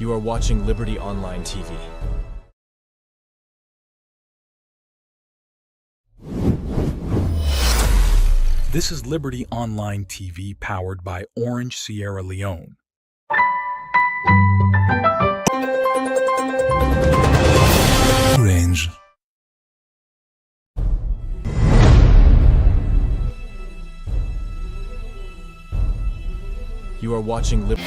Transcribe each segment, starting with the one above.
You are watching Liberty Online TV. This is Liberty Online TV powered by Orange Sierra Leone. Orange. You are watching Liberty.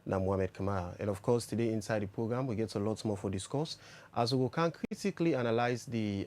Now, Mohamed Kamara. And of course, today inside the program, we get a lot more for discuss as we can critically analyze the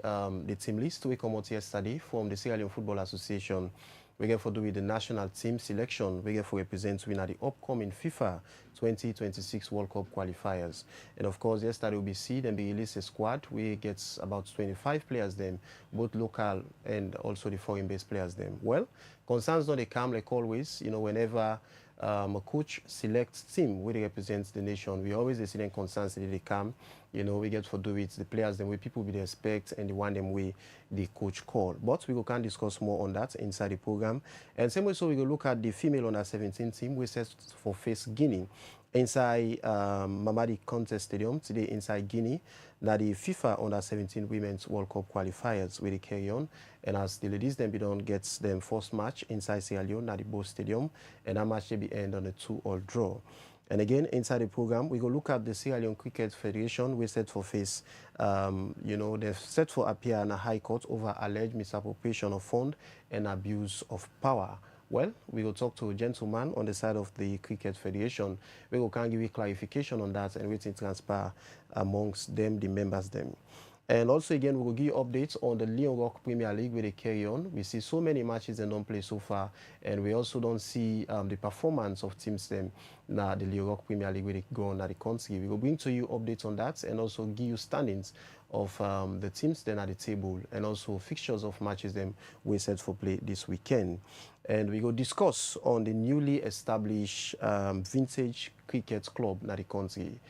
team list we come out yesterday from the Sierra Leone Football Association. We get for do with the national team selection. We get for represent winner the upcoming FIFA 2026 World Cup qualifiers. And of course, yesterday we see them be released a squad. We get about 25 players them, both local and also the foreign-based players them. Well, concerns not they come like always, you know, whenever a coach selects team where they represent the nation. We always see them concerns that they come. You know, we get for do it the players them way people with respect and the one them way the coach call. But we can discuss more on that inside the program. And same way so we go look at the female under 17 team we set for face Guinea inside Mamadi Contest Stadium today inside Guinea. Now the FIFA under 17 Women's World Cup qualifiers will carry on. And as the ladies then be done gets them first match inside Sierra Leone at the Bo Stadium, and that match will be end on a 2-2 draw. And again, inside the program, we go look at the Sierra Leone Cricket Federation. We set for face, you know, they've set for appear in a high court over alleged misappropriation of fund and abuse of power. Well, we will talk to a gentleman on the side of the Cricket Federation. We will can give you clarification on that and waiting transpire amongst them, the members them. And also, again, we will give you updates on the Leon Rock Premier League where they carry on. We see so many matches and don't play so far. And we also don't see the performance of teams them now the Leon Rock Premier League where they go on at the country. We will bring to you updates on that and also give you standings of the teams then at the table and also fixtures of matches them we set for play this weekend. And we will discuss on the newly established Vintage Cricket Club in the country,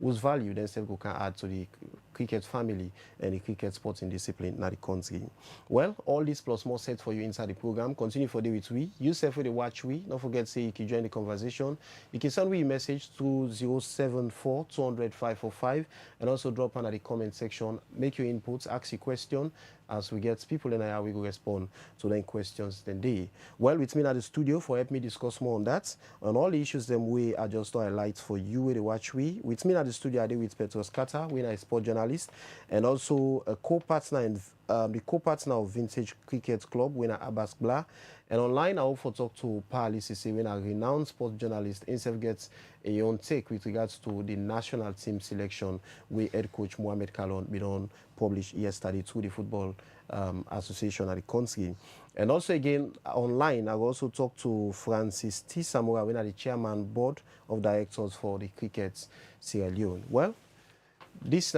whose value then self can add to the cricket family and the cricket sporting discipline in the country. Well, all this plus more set for you inside the program. Continue for day with we. You self with the watch we. Don't forget say you can join the conversation. You can send me a message to 074 200 545 and also drop under the comment section. Make your inputs, ask your question. As we get people in here, we will respond to them questions then they. Well, with me at the studio for help me discuss more on that. On all the issues them we are just highlight for you with the watch we. With me at the studio I did with Petros Carter, we are a sport journalist, and also a co-partner in the co-partner of Vintage Cricket Club, winner Abbas Blah. And online, I also talk to Pali Sisi, when a renowned sports journalist, himself gets a own take with regards to the national team selection, where head coach Mohamed Kalon been published yesterday to the Football Association at the country. And also again, online, I also talked to Francis T. Samura, when the chairman board of directors for the Cricket Sierra Leone. Well, this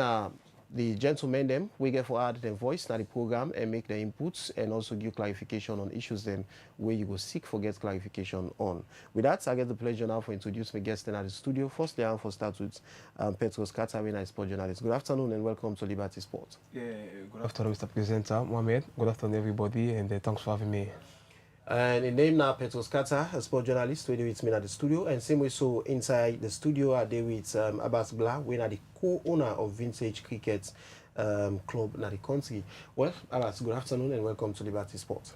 the gentlemen them we get for add them voice now the program and make the inputs and also give clarification on issues them where you go seek for get clarification on. With that, I get the pleasure now for introduce my guest in at the studio. Firstly, I'm for start with Petros Katarina, sport journalist. Good afternoon and welcome to Liberty Sport. Yeah, good afternoon, Mr. Presenter Mohamed. Good afternoon, everybody, and thanks for having me. And the name now Petros Kata, a sport journalist, where with me at the studio. And same way so inside the studio are there with Abbas Blah, we are the co-owner of Vintage Cricket Club in the country. Well, Abbas, good afternoon and welcome to Liberty Sport.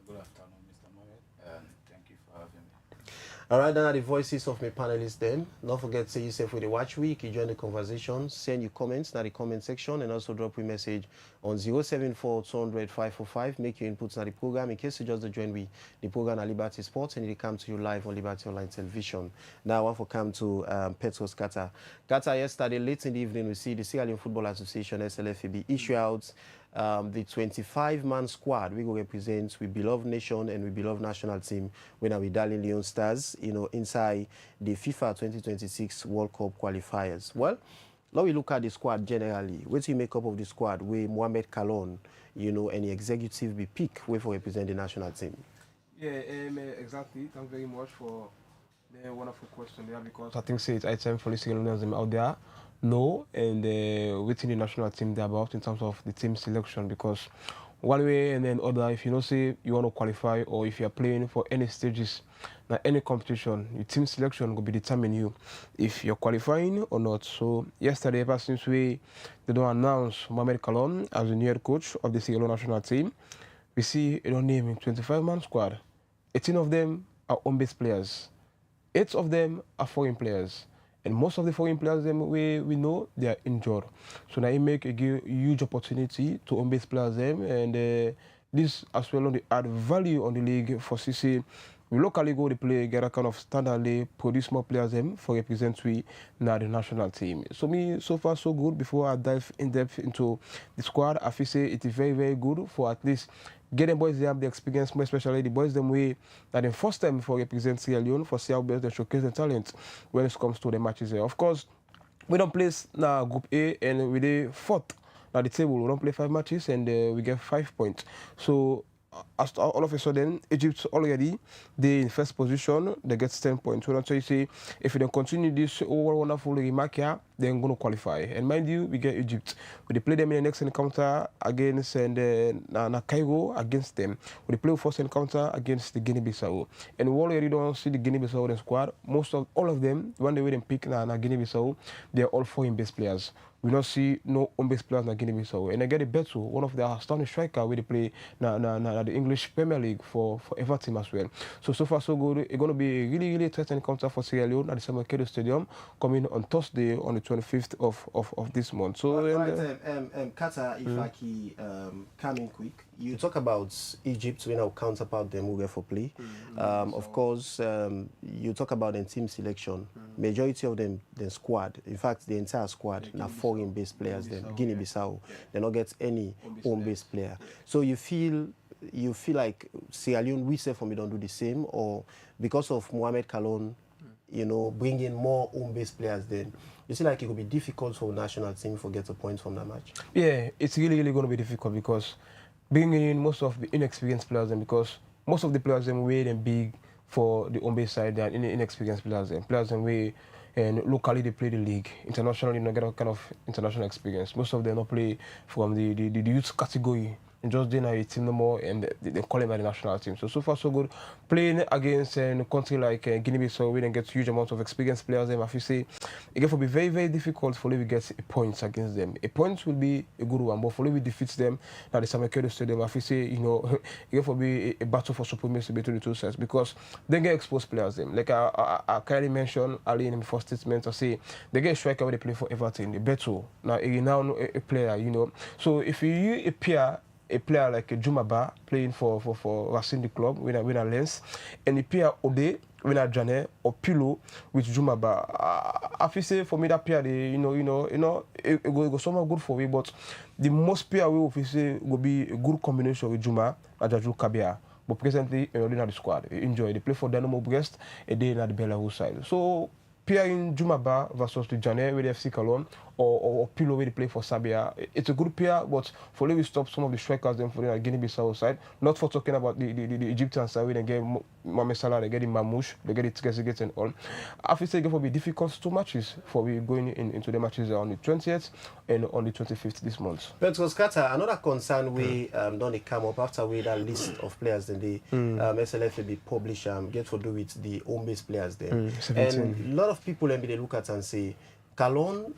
Good afternoon, Mr. Mohamed, and thank you for having me. All right, then are the voices of my panelists then. Don't forget to say yourself with the watch week. You join the conversation, send your comments in the comment section, and also drop a message on 074 200 545. Make your inputs in the program in case you just join with the program at Liberty Sports, and it come to you live on Liberty Online Television. Now I want to come to Petros Kata. Kata, yesterday late in the evening, we see the Sierra Leone Football Association (SLFAB) issue out the 25-man squad we go represent we beloved nation and we beloved national team when we Darling Leon Stars, inside the FIFA 2026 World Cup qualifiers. Well, now we look at the squad generally. What do you make up of the squad where Mohamed Kalon, and the executive be pick way for represent the national team? Yeah, exactly. Thanks very much for the wonderful question there, because I think it's time for the Sierra Leoneans out there know and within the national team they're about in terms of the team selection, because one way and then other, if you know say you want to qualify or if you're playing for any stages, now any competition, your team selection will be determine you if you're qualifying or not. So yesterday, ever since they don't announce Mohamed Kalon as the new head coach of the Sierra Leone national team, we see a name 25-man squad. 18 of them are home-based players. 8 of them are foreign players. And most of the foreign players we know they are injured. So now it make a huge opportunity to home-based players and this as well on the add value on the league for CC. We locally go to play, get a kind of standardly produce more players for represent we now the national team. So me so far so good. Before I dive in depth into the squad, I feel say it is very, very good for at least getting boys they have the experience, more especially the boys them way that the first time for represent Sierra Leone for see how best they showcase the talent when it comes to the matches there. Of course, we don't place now Group A and we the fourth at the table. We don't play 5 matches and we get 5 points. So as all of a sudden, Egypt already they in first position, they get 10 points. So that's why you say if they continue this wonderful remark here, they're going to qualify. And mind you, we get Egypt. We play them in the next encounter against Cairo against them. We play first encounter against the Guinea-Bissau. And we already don't see the Guinea-Bissau in the squad. All of them, when they were pick Guinea-Bissau, they're all foreign base players. We don't see no home-based players in Guinea-Bissau. And I get Beto, one of the outstanding strikers where they play the English Premier League for Everton as well. So far so good. It's going to be a really, really tight encounter for Sierra Leone at the Samuel Kedo Stadium coming on Thursday on the 25th of this month. So, Kata, if I can come in quick, you talk about Egypt when our counterpart them will get for play. Of course, you talk about the team selection. Majority of them, the squad, in fact, the entire squad, now foreign-based players, Guinea-Bissau, they don't get any home-based player. So you feel like Sierra Leone, we say for me, don't do the same, or because of Mohamed Kalon, bringing more home-based players, then you see like it would be difficult for the national team to get a point from that match? Yeah, it's really, really going to be difficult because bringing in most of the inexperienced players, and because most of the players them way and big for the home-based side, they are inexperienced players, and players them way and locally they play the league. Internationally, get a kind of international experience. Most of them don't play from the youth category. And just then a team no more, and they call him by the national team. So far so good. Playing against a country like Guinea-Bissau, we then get huge amounts of experienced players. And if you say it will be very, very difficult for you to get points against them. A point will be a good one, but for you to defeat them at the Samuel Kedo Stadium, if you say it will be a battle for supremacy between the two sides because they get exposed players. Them like I kindly mentioned earlier in my first statement, I say they get a striker when they play for Everton, the Beto. Now a player, So if you a player like Jumaba playing for Racing the club, with a Lens, and a player Ode, with a Janet or Pilo with Jumaba. I feel say for me that player, it go somewhat good for me, but the most player we will say will be a good combination with Juma and Jaju Kabia. But presently, they're not the squad. They enjoy. They play for Dynamo Brest and they're not the Belarus side. So pairing Jumaba versus the Janet with the FC Cologne or Pilo where they play for Sabia. It's a good pair, but for we stop some of the strikers them for the Guinea-Bissau side. Not for talking about the Egyptian side where they get Mohamed Salah, they get the Mamouche, they get the Trezeguet and all. I feel like it will be difficult 2 matches for we going into the matches on the 20th and on the 25th this month. Petros Kata, another concern we don't come up after we that list of players then the SLFAB publish get to do with the home-based players there. And a lot of people they look at and say Kalon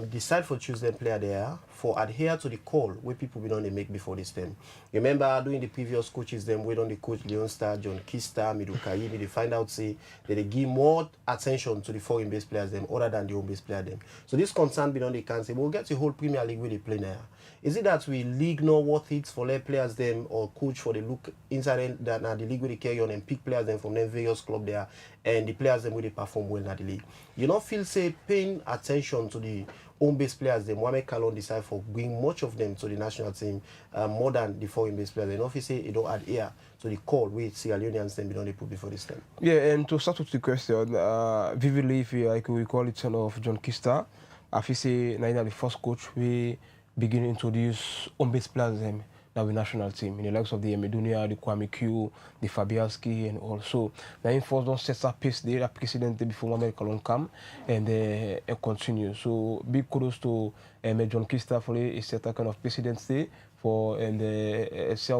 decide for choose them player there for adhere to the call where people be don't make before this time. Remember doing the previous coaches them we don't the coach Leon Star, John Kista, Midu Kaimi, they find out say that they give more attention to the foreign based players them other than the home based player them. So this concern be done they can say we'll get the whole Premier League with the play now. Is it that we league not worth it for let players them or coach for the look inside that the league with the carry on and pick players them from them various club there and the players them will they perform well in the league? You don't feel say paying attention to the home-based players, then Mohamed Kalon decide for bring much of them to the national team more than the foreign-based players. And obviously, it don't adhere to the call which Sierra Leoneans then be done they put before this time. Yeah, and to start with the question, vividly, if I could recall it son of John Kista, I feel say now the first coach we begin to introduce home-based players now the national team in the likes of the Medunia, the Kwame Q, the Fabianski, and also now in first don't set up pace there precedent before Mohamed Kalon come and continue. So big kudos to John Kista for a set kind of precedent there for and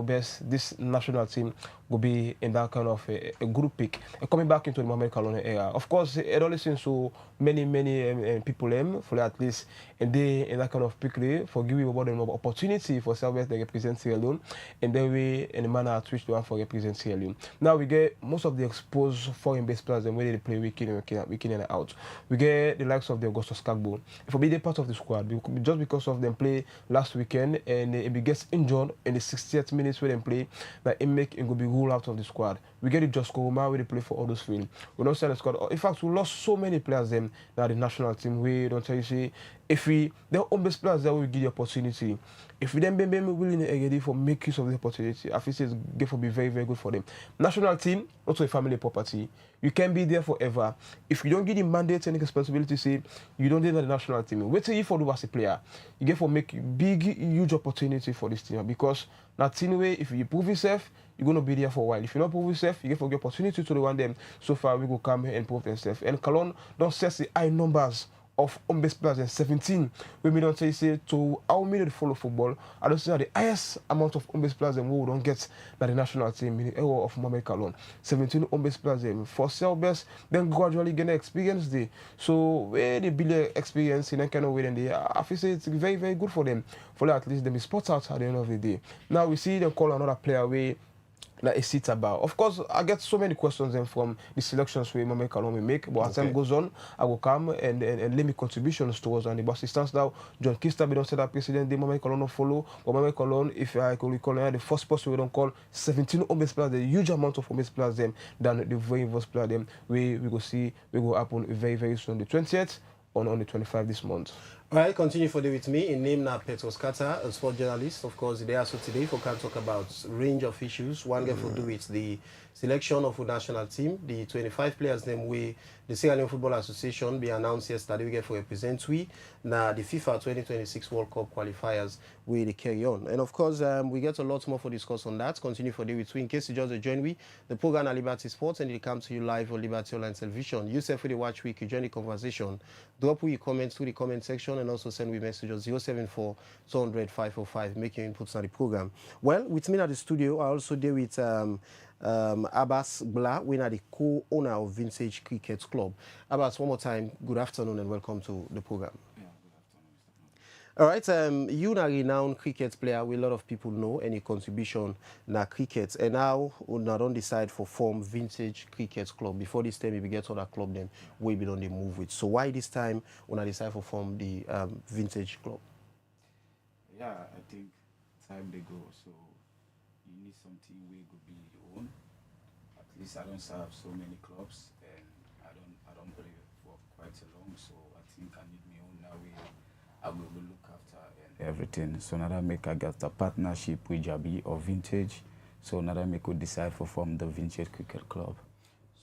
best this national team will be in that kind of a group pick. Coming back into the Mohamed Kalon era, of course, it only seems so many people for at least and they in that kind of pick there for giving about an opportunity for Selbest to represent Sierra Leone and then we in the manner at which they want for represent Sierra Leone. Now we get most of the exposed foreign based players and where they play week in and out. We get the likes of the Augustus Kagbo. For me, they're part of the squad just because of them play last weekend and it gets injured in the 60th minutes where they play that it make it go be ruled out of the squad. We get the Josko Roma where they play for all those fields. We don't send the squad. In fact, we lost so many players them now the national team. We don't tell you say if we the home based players that will give the opportunity. If we then be willing to for make use of the opportunity, I feel it's going to be very, very good for them. National team, also a family property. You can be there forever. If you don't give the mandate and responsibility, say you don't need the national team. Wait till you for do as a player. You get for make big, huge opportunity for this team because that anyway, if you prove yourself, you're going to be there for a while. If you don't prove yourself, you get for the opportunity to the one them. So far, we go come here and prove themselves. And Kalon don't set the high numbers of home-based players in 17. When we don't say to how many follow football, I don't say the highest amount of home-based players and we don't get that the national team in the era of Mohamed Kalon. 17 home-based players for Selbest, then gradually gain experience there. So where they build experience in that kind of way, then I feel say it's very, very good for them. For at least them be spot out at the end of the day. Now we see them call another player away. Like a seat about. Of course, I get so many questions from the selections we Mohamed Kalon will make, but as time goes on, I will come and let me contributions towards and the bus stands now. John Kista, we don't say that president, the Mohamed Kalon don't follow, but Mohamed Kalon, if I could recall, the first person we don't call 17 home-based players, the huge amount of home-based players them than the very first player them. We go see, we go happen very, very soon, the 20th on the 25th this month. All right, continue for day with me. In name now Petros Kata, a sport journalist. Of course, they are so today for can talk about range of issues. One get for do with the selection of the national team, the 25 players them we the Sierra Leone Football Association be announced yesterday. We get for represent we now the FIFA 2026 World Cup qualifiers we carry on. And of course, we get a lot more for discuss on that. Continue for day with we. In case you just join we, the program at Liberty Sports and it comes to you live on Liberty Online Television. You say for the watch week, you join the conversation. Drop your comments to the comment section and also send me messages 074 200 545. Make your inputs on the program. Well, with me at the studio, I also deal with Abbas Bla, winner the co-owner of Vintage Cricket Club. Abbas, one more time, good afternoon and welcome to the program. Yeah, good afternoon, All right, you are a renowned cricket player. We a lot of people know any contribution na cricket, and now we don't decide for form Vintage Cricket Club. Before this time, we get other club then we be on the move with. So why this time we decide for form the Vintage Club? Yeah, I think time they go, so you need something we could be your own. At least I don't serve so many clubs, and I don't play for quite so long, so I think I need my own now. I will look after and everything. So now that make I get a partnership with Jabi or Vintage. So now that make we decide for form the Vintage Cricket Club.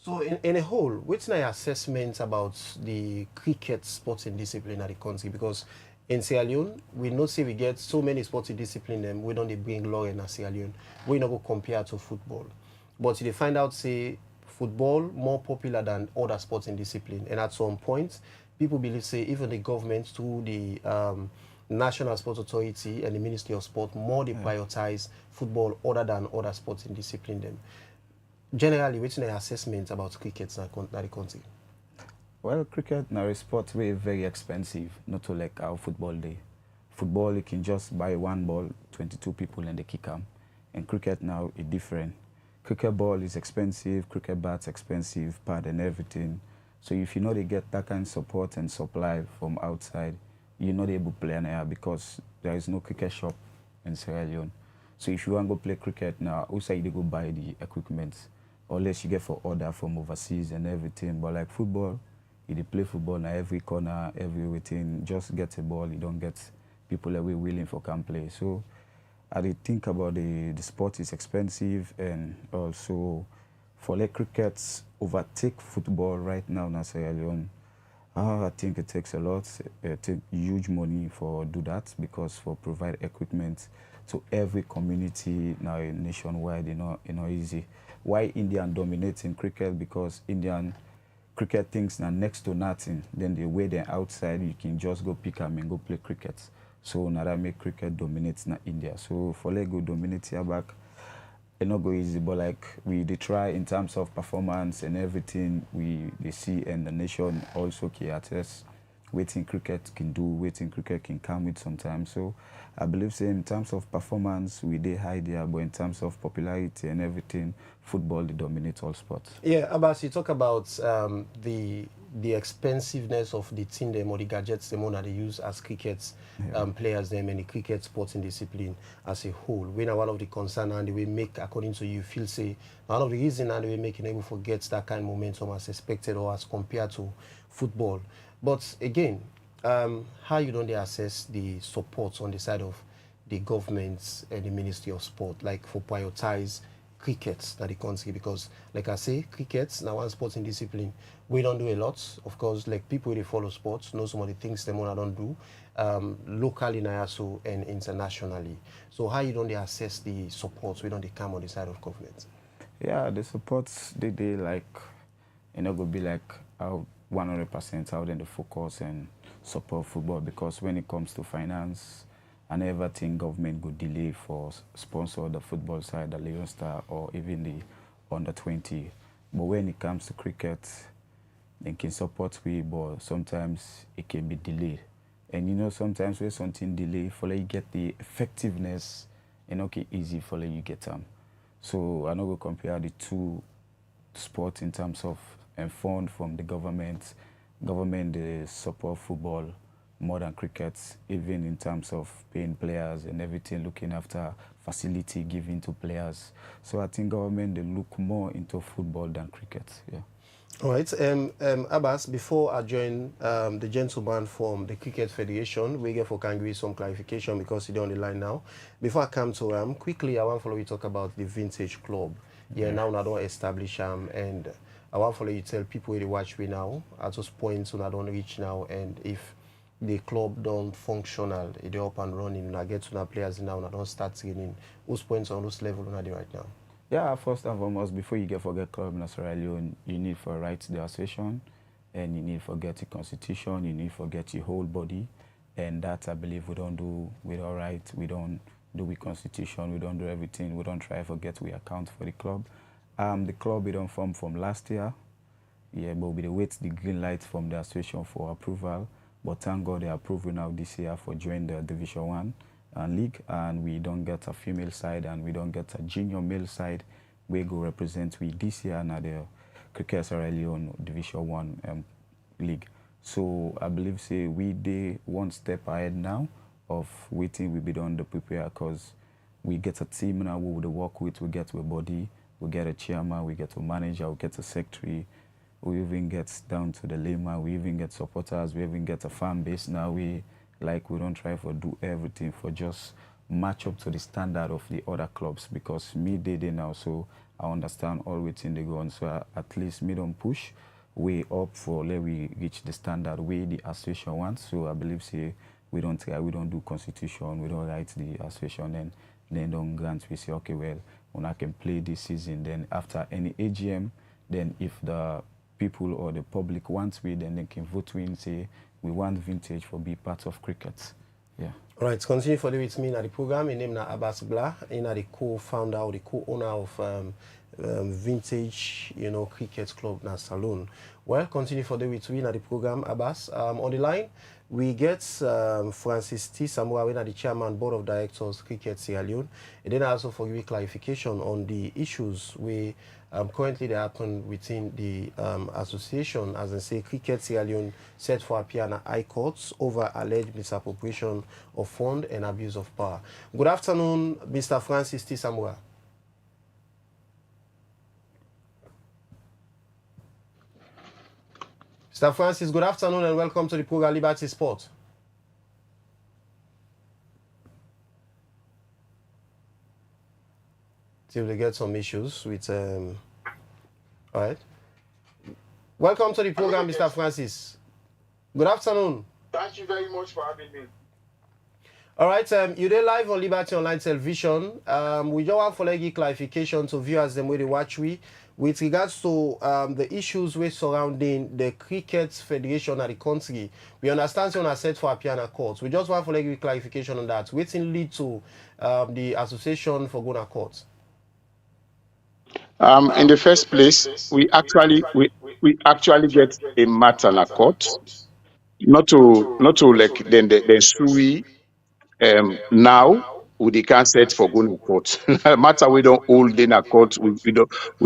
So in a whole, what's your assessment about the cricket sporting discipline at the country? Because in Sierra Leone, we know say we get so many sporting discipline and we don't bring law in Sierra Leone. We not go compare to football. But they find out say football more popular than other sporting discipline. And at some point, people believe say even the government through the National Sports Authority and the Ministry of Sport more they prioritize football other than other sporting discipline them. Generally, what's your assessment about cricket in the country? Well, cricket now is sport very expensive, not to like our football day. Football, you can just buy one ball, 22 people and they kick them. And cricket now is different. Cricket ball is expensive, cricket bat's expensive, pad and everything. So if you know they get that kind of support and supply from outside, you're not able to play an air because there is no cricket shop in Sierra Leone. So if you want to go play cricket now, also you go buy the equipment, unless you get for order from overseas and everything. But like football, you play football now every corner, everything, just get a ball, you don't get people that we willing for can play. So I did think about the sport is expensive, and also for like cricket overtake football right now in Sierra Leone. I think it takes a lot, it takes huge money for do that, because for provide equipment to every community now nationwide, you know easy. Why Indian dominating cricket? Because Indian cricket things now next to nothing. Then the way they're outside, you can just go pick them and go play cricket. So now that make cricket dominates in India. So for Lego dominate here back, it not go easy, but like we they try in terms of performance and everything they see, and the nation also can attest waiting cricket can do, waiting cricket can come with sometimes. So I believe say in terms of performance we they high there, but in terms of popularity and everything, football they dominate all sports. Yeah, Abbas, you talk about the expensiveness of the team them or the gadgets them that they use as cricket players them and the cricket sporting discipline as a whole. When one of the concern and the way make, according to you, feel say one of the reason and the way making able forget that kind of momentum as expected or as compared to football. But again, how you don't they assess the support on the side of the governments and the Ministry of Sport, like for prioritize cricket that the country? Because like I say, cricket now one sporting discipline we don't do a lot. Of course, like people who follow sports know some of the things them I don't do locally in IASO and internationally. So how you don't they assess the support we don't they come on the side of government? Yeah, the supports they like go be like out 100% out in the focus and support football, because when it comes to finance, I never think government would delay for sponsor the football side, the Leon Star or even the under 20. But when it comes to cricket, they can support we, but sometimes it can be delayed. And sometimes when something delayed, for you get the effectiveness, okay, easy for you get them. So I know we compare the two sports in terms of fund from the government. Government they support football more than cricket, even in terms of paying players and everything, looking after facility given to players. So I think government they look more into football than cricket. Yeah. All right. Abbas, before I join the gentleman from the Cricket Federation, we get for can give some clarification because he's on the line now. Before I come to quickly, I want to follow you talk about the Vintage Club. Yeah, now I don't establish and I want to follow you tell people who watch me now at those points when I don't reach now, and if the club don't functional, they up and running, I get to the players now and I don't start training. Whose points on those level are they right now? Yeah, first and foremost, before you get forget club in Sierra Leone, you need for right the association, and you need for get the constitution, you need for get your whole body, and that I believe we don't do with all right, we don't do with constitution, we don't do everything, we don't try to forget we account for the club. The club we don't form from last year, yeah, but we wait the green light from the association for approval. But thank God they approve now this year for join the Division 1 league, and we don't get a female side and we don't get a junior male side. We go represent we this year now the Cricket Sierra Leone Division 1 league. So I believe say we dey one step ahead now of waiting we be done to prepare, because we get a team now we would work with, we get a body, we get a chairman, we get a manager, we get a secretary. We even get down to the layman, we even get supporters, we even get a fan base now. We don't try to do everything for just match up to the standard of the other clubs, because me they now, so I understand all waiting they go on. So at least me don't push way up for let we reach the standard way the association wants. So I believe say we don't do constitution, we don't write the association, and then don't grant we say okay, well when I can play this season, then after any AGM, then if the people or the public wants we, then they can vote we and say we want Vintage for be part of cricket. Yeah. All right, continue for the with me in the program. My name is Abbas Blah. I'm the co-founder or the co-owner of Vintage, cricket club na Salon. Well, continue for the with me in the program, Abbas. On the line, we get Francis T. Samura, we are the chairman, board of directors, Cricket Sierra Leone. And then also for you clarification on the issues we currently they happen within the association, as I say, Cricket Sierra Leone set for appear in high courts over alleged misappropriation of fund and abuse of power. Good afternoon, Mr. Francis T. Samura. Mr. Francis, good afternoon and welcome to the program Liberty Sport. Till they get some issues with all right. Welcome to the program, Mr. Francis. Good afternoon. Thank you very much for having me. All right, you're there live on Liberty Online Television. We just want to give clarification to viewers them where they watch with regards to the issues we surrounding the Cricket Federation of the country. We understand you are set for appeal courts. We just want to give clarification on that. What lead to the association for going to court? In the first place, we actually get a matter in a court, not to like then sue now we can't set for going to court. Matter we don't hold in a court, we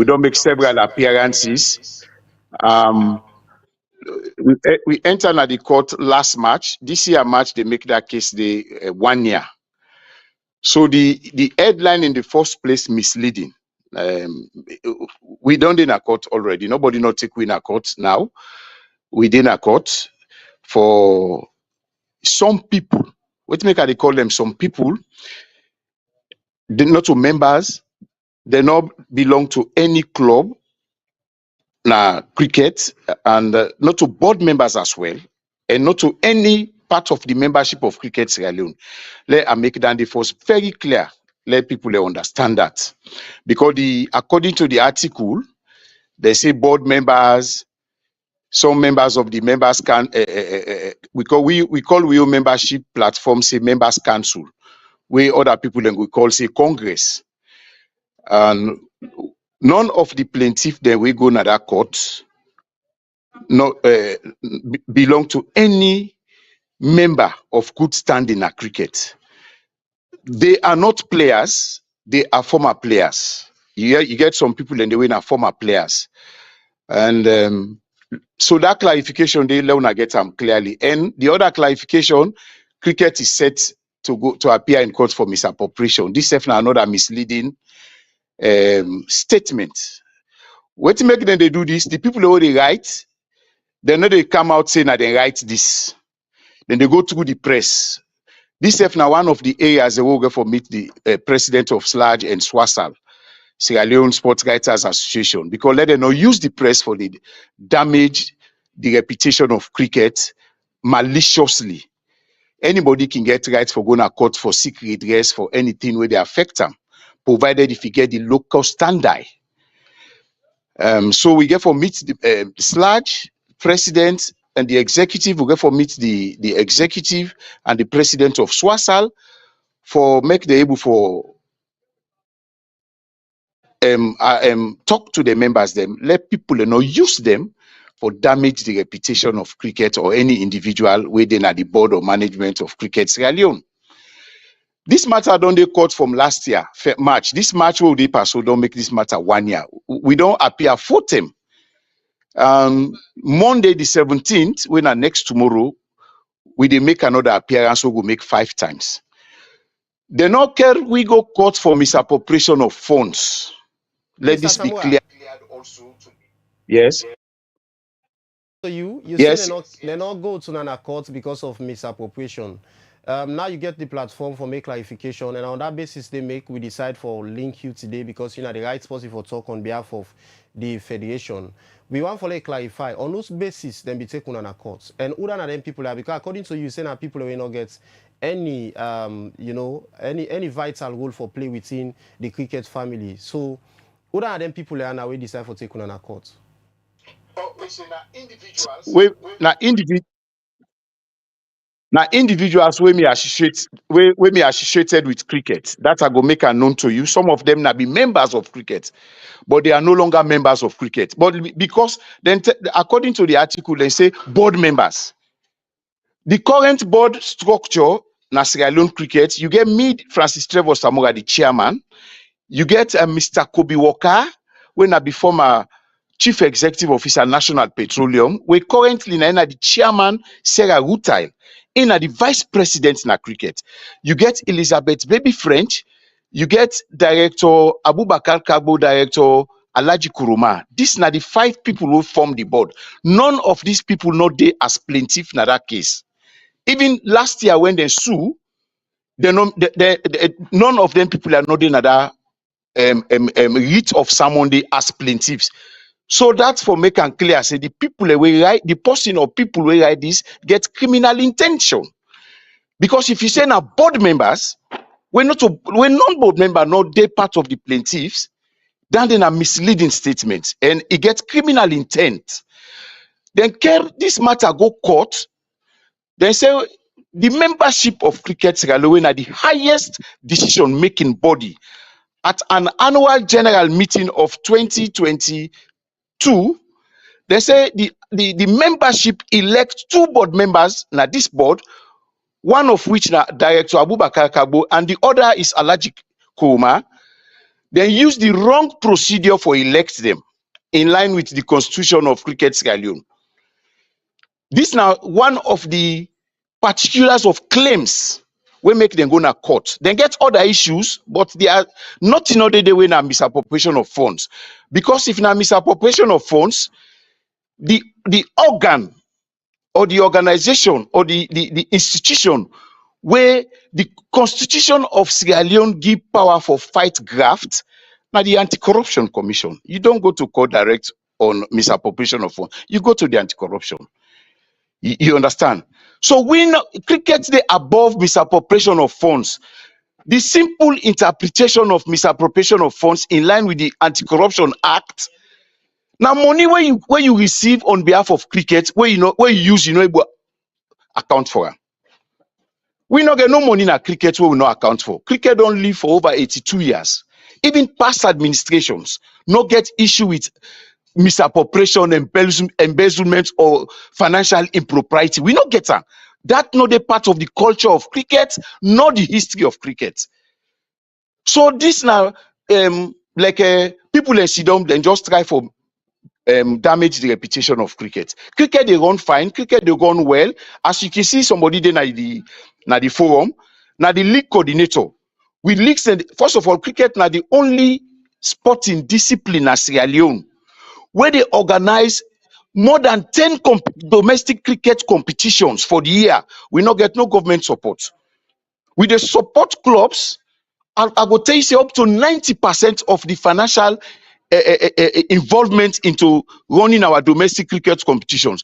don't make several appearances. We entered at the court last March. This year March they make that case the 1 year. So the headline in the first place misleading. We don't in a court already. Nobody not take we in a court now. We in a court for some people. What make I call them? Some people. They're not to members. They not belong to any club. Cricket and not to board members as well, and not to any part of the membership of Cricket Sierra Leone. Let I make that the first very clear. Let people understand that, because according to the article, they say board members, some members of the members can we call membership platform say members council, where other people then we call say Congress, and none of the plaintiff then we go to that court belong to any member of good standing at cricket. They are not players, they are former players. You get some people in the way are former players. And so that clarification they learn get them clearly. And the other clarification, cricket is set to appear in court for misappropriation. This is another misleading statement. What make them they do this? The people who they write, they know they come out saying that they write this. Then they go through the press. This is now one of the areas they will go for meet the president of SLAG and SWASAL, Sierra Leone Sports Writers Association, because let them not use the press for the damage the reputation of cricket maliciously. Anybody can get rights for going to court for seek redress for anything where they affect them, provided if you get the local standard. So we get for meet the SLAG president and the executive. We get for meet the executive and the president of SWASAL for make the able for talk to the members them, let people not use them for damage the reputation of cricket or any individual within at the board or management of Cricket Sierra Leone. This matter don't they court from last year, March. This March will they pass, so don't make this matter 1 year. We don't appear for them. Monday the 17th, when next tomorrow, we they make another appearance, so we'll make 5 times. They not care we go court for misappropriation of funds. Let this be clear also to me. Yes. So you yes. say they not go to Nana court because of misappropriation. Now you get the platform for make clarification, and on that basis we decide for link you today because the right person for talk on behalf of the federation. We want to clarify on those basis then be taken on a court. And who are them people are, because according to you, saying that people will not get any any vital role for play within the cricket family. So who are them people are now we decide for taking on a court? Individuals. Now, individuals where me associated with cricket, that I go make a known to you. Some of them now be members of cricket, but they are no longer members of cricket. But because then, according to the article, they say board members. The current board structure, na Sierra Leone cricket, you get me, Francis Trevor Samora, the chairman. You get Mr. Kobe Walker, when I be former Chief Executive Officer, National Petroleum. We currently na the chairman, Sarah Rutail, in the vice president na cricket. You get Elizabeth Baby French. You get Director Abubakar Kagbo, Director Alaji Kuruma. These are the 5 people who form the board. None of these people know they as plaintiff in that case. Even last year when they sue, none of them people are not in that writ of someone they as plaintiffs. So that's for make and clear. Say the people we write, the person or people who write this get criminal intention. Because if you say now board members, when non-board member not they part of the plaintiffs, then they are misleading statements and it gets criminal intent. Then this matter go court. Then say the membership of Cricket Sierra Leone are the highest decision-making body. At an annual general meeting of 2022, they say the membership elect 2 board members na this board, one of which na Director Abubakar Kagbo and the other is Alaji Kuruma. They use the wrong procedure for elect them in line with the constitution of Cricket Sierra Leone. This now one of the particulars of claims we make them go to court. They get other issues, but they are not in other way na misappropriation of funds. Because if na misappropriation of funds, the organ or the organization or the institution where the constitution of Sierra Leone give power for fight graft, now the Anti-Corruption Commission. You don't go to court direct on misappropriation of funds. You go to the Anti-Corruption. You understand? So when cricket they above misappropriation of funds, the simple interpretation of misappropriation of funds in line with the Anti-Corruption Act. Now money where you receive on behalf of cricket, where you use able account for. We not get no money in a cricket where we not account for. Cricket don't live for over 82 years. Even past administrations not get issue with misappropriation, embezzlement, or financial impropriety. We not get that. That not the part of the culture of cricket, not the history of cricket. So this now, people in Sidom, then just try for damage the reputation of cricket. Cricket they run fine, cricket they run well. As you can see, somebody there na the forum, na the league coordinator. With leagues, and first of all, cricket na the only sporting discipline in Sierra Leone where they organize more than 10 domestic cricket competitions for the year. We not get no government support. We dey support clubs, and I go tell you say up to 90% of the financial involvement into running our domestic cricket competitions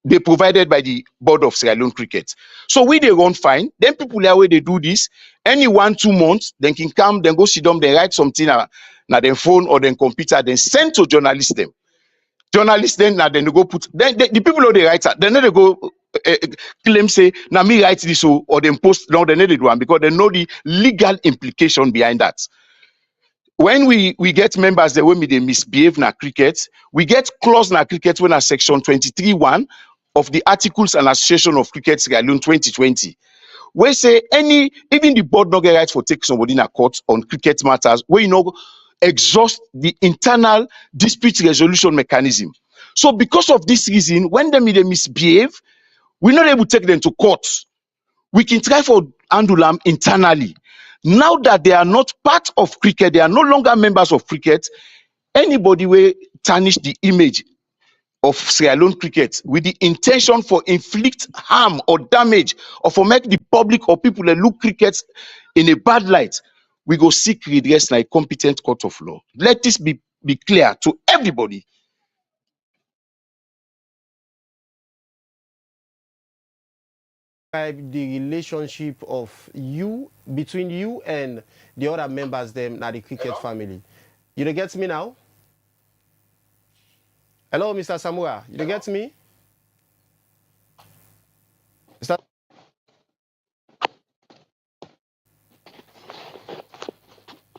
they provided by the board of Sierra Leone Cricket. So we they run fine. Then people there where they do this any 1-2 months, then can come, then go sit down, they write something na their phone or then computer, then send to journalists them. Journalists then now then they go put then the people who they write then they go claim say now me write this or then post now then they do one because they know the legal implication behind that. When we get members that when they misbehave na cricket, we get clause na cricket when a section 23(1) of the Articles and Association of Cricket Sierra Leone 2020. Where say even the board not get right for take somebody in a court on cricket matters where exhaust the internal dispute resolution mechanism. So because of this reason, when they misbehave, we're not able to take them to court. We can try for handle them internally. Now that they are not part of cricket, they are no longer members of cricket, anybody will tarnish the image of Sierra Leone cricket with the intention for inflict harm or damage or for make the public or people that look cricket in a bad light, we go seek redress in a competent court of law. Let this be clear to everybody. The relationship of between you and the other members them na the cricket family. You don't get me now? Hello, Mr. Samura. You don't get me?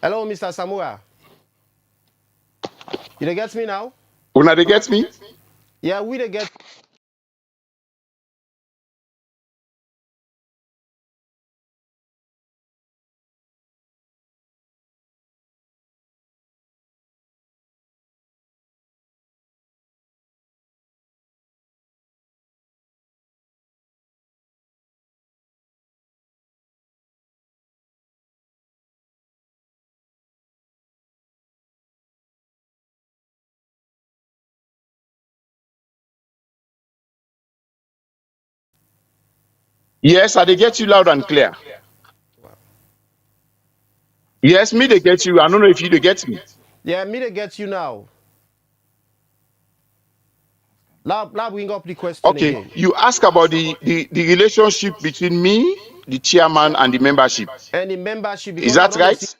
Hello, Mr. Samura. You dey get me now? Una they get me? Yeah, we dey get. Yes, I they get you loud and clear. Yes, me they get you. I don't know if you they get me. Yeah, me dey get you now. Now bring up the question Okay, again. you ask about the relationship between me, the chairman, and the membership. And the membership, Is because I that don't see. right?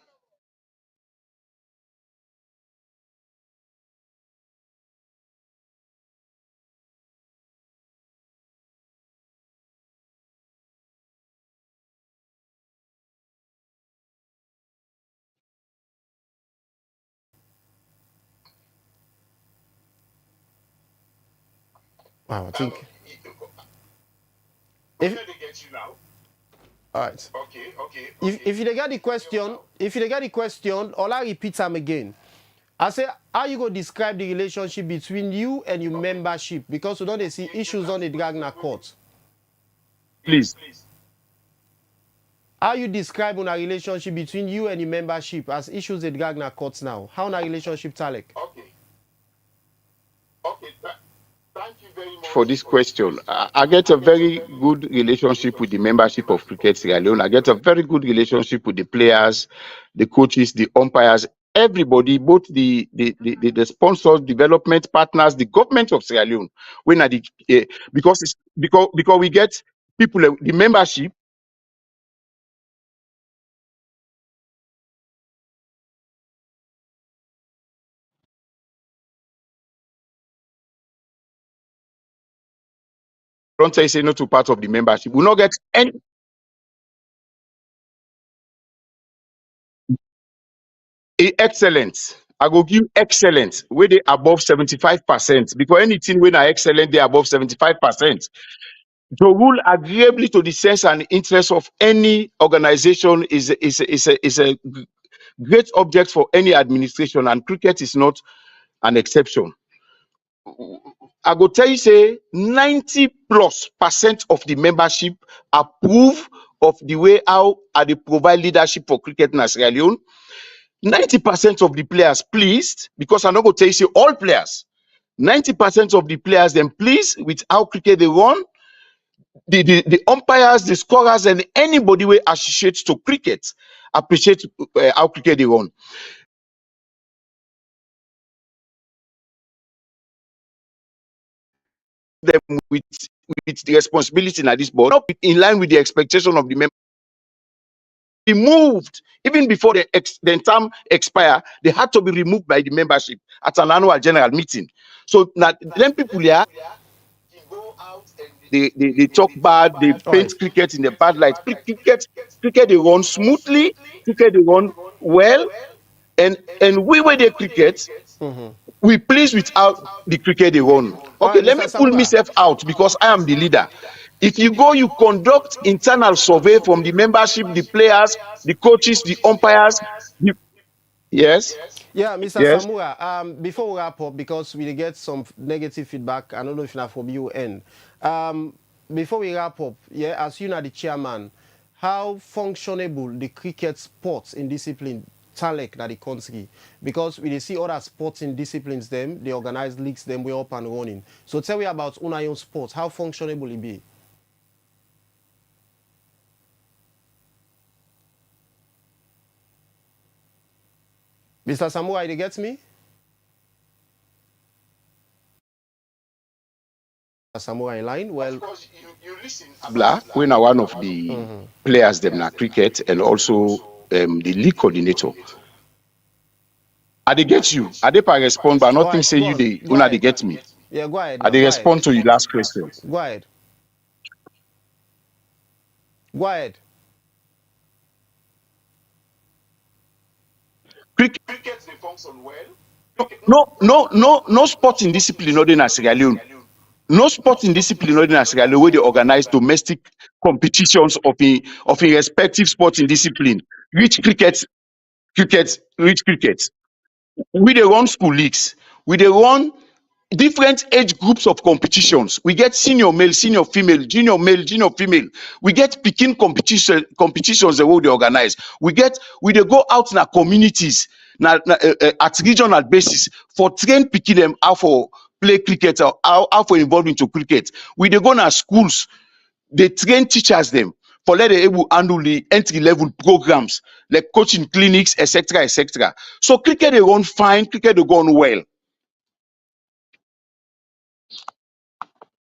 Wow, I think. If, all right. If you dey get the question, Ola repeat them again. I say, how you go describe the relationship between you and your membership? Because we don't see issues on the Dragna court. Please. How you describe a relationship between you and your membership as issues at Dragna courts now? How na relationship Talek? For this question, I get a very good relationship with the membership of Cricket Sierra Leone. I get a very good relationship with the players, the coaches, the umpires, everybody, both the sponsors, development partners, the government of Sierra Leone. When I because we get people, the membership. Don't say no to part of the membership. We not get any excellent. I go give excellent where they above 75%. Because anything when are excellent, they above 75%. To rule agreeably to the sense and interest of any organization is a great object for any administration, and cricket is not an exception. I go tell you, say 90+% of the membership approve of the way how I dey provide leadership for cricket in Sierra Leone. 90% of the players pleased, because I no go tell you say all players. 90% of the players then pleased with how cricket they run. The umpires, the scorers, and anybody who associates to cricket appreciate how cricket they run. Them with the responsibility in this board, not in line with the expectation of the member. Removed even before the term expire, they had to be removed by the membership at an annual general meeting. So now then people here they talk bad, they paint cricket in the bad light. Cricket they run smoothly, cricket they run well, and we where they cricket, we pleased with how the cricket they run. Okay, Alright, let me Mr. pull Samura. myself out because I am the leader. If you go, you conduct internal survey from the membership, the players, the coaches, the umpires. Yes, Yeah, Mr. yes. Samura, before we wrap up, because we get some negative feedback, I don't know if not from you end. Before we wrap up, yeah, as you are the chairman, how functionable the cricket sports in discipline Talek that the country? Because we see other sporting disciplines them, they organize leagues them, we're up and running. So tell me about Unayon sports, how functionable it be? Mr. Samura, you get me? Samura in line. Well, You listen. Blah, when are one of the players them na cricket and also the league coordinator. I they get you. I they respond, but nothing right, say you they go una ahead. they get me. Yeah, go ahead. I they Go respond to your last question. Go ahead. Go ahead. Cricket they function well. No sporting discipline not in Sierra Leone. No sporting discipline not in Sierra Leone where they organize domestic competitions of a respective sporting discipline. Reach cricket. We dey run school leagues. We dey run different age groups of competitions. We get senior male, senior female, junior male, junior female. We get pikin competitions the way they organize. We dey go out in our communities at regional basis for train pikin them how for play cricket or how for involve into cricket. We dey go na schools, dey train teachers them for let them able handle the entry level programs like coaching clinics, etc., etc. So cricket dey run fine, cricket dey go on well.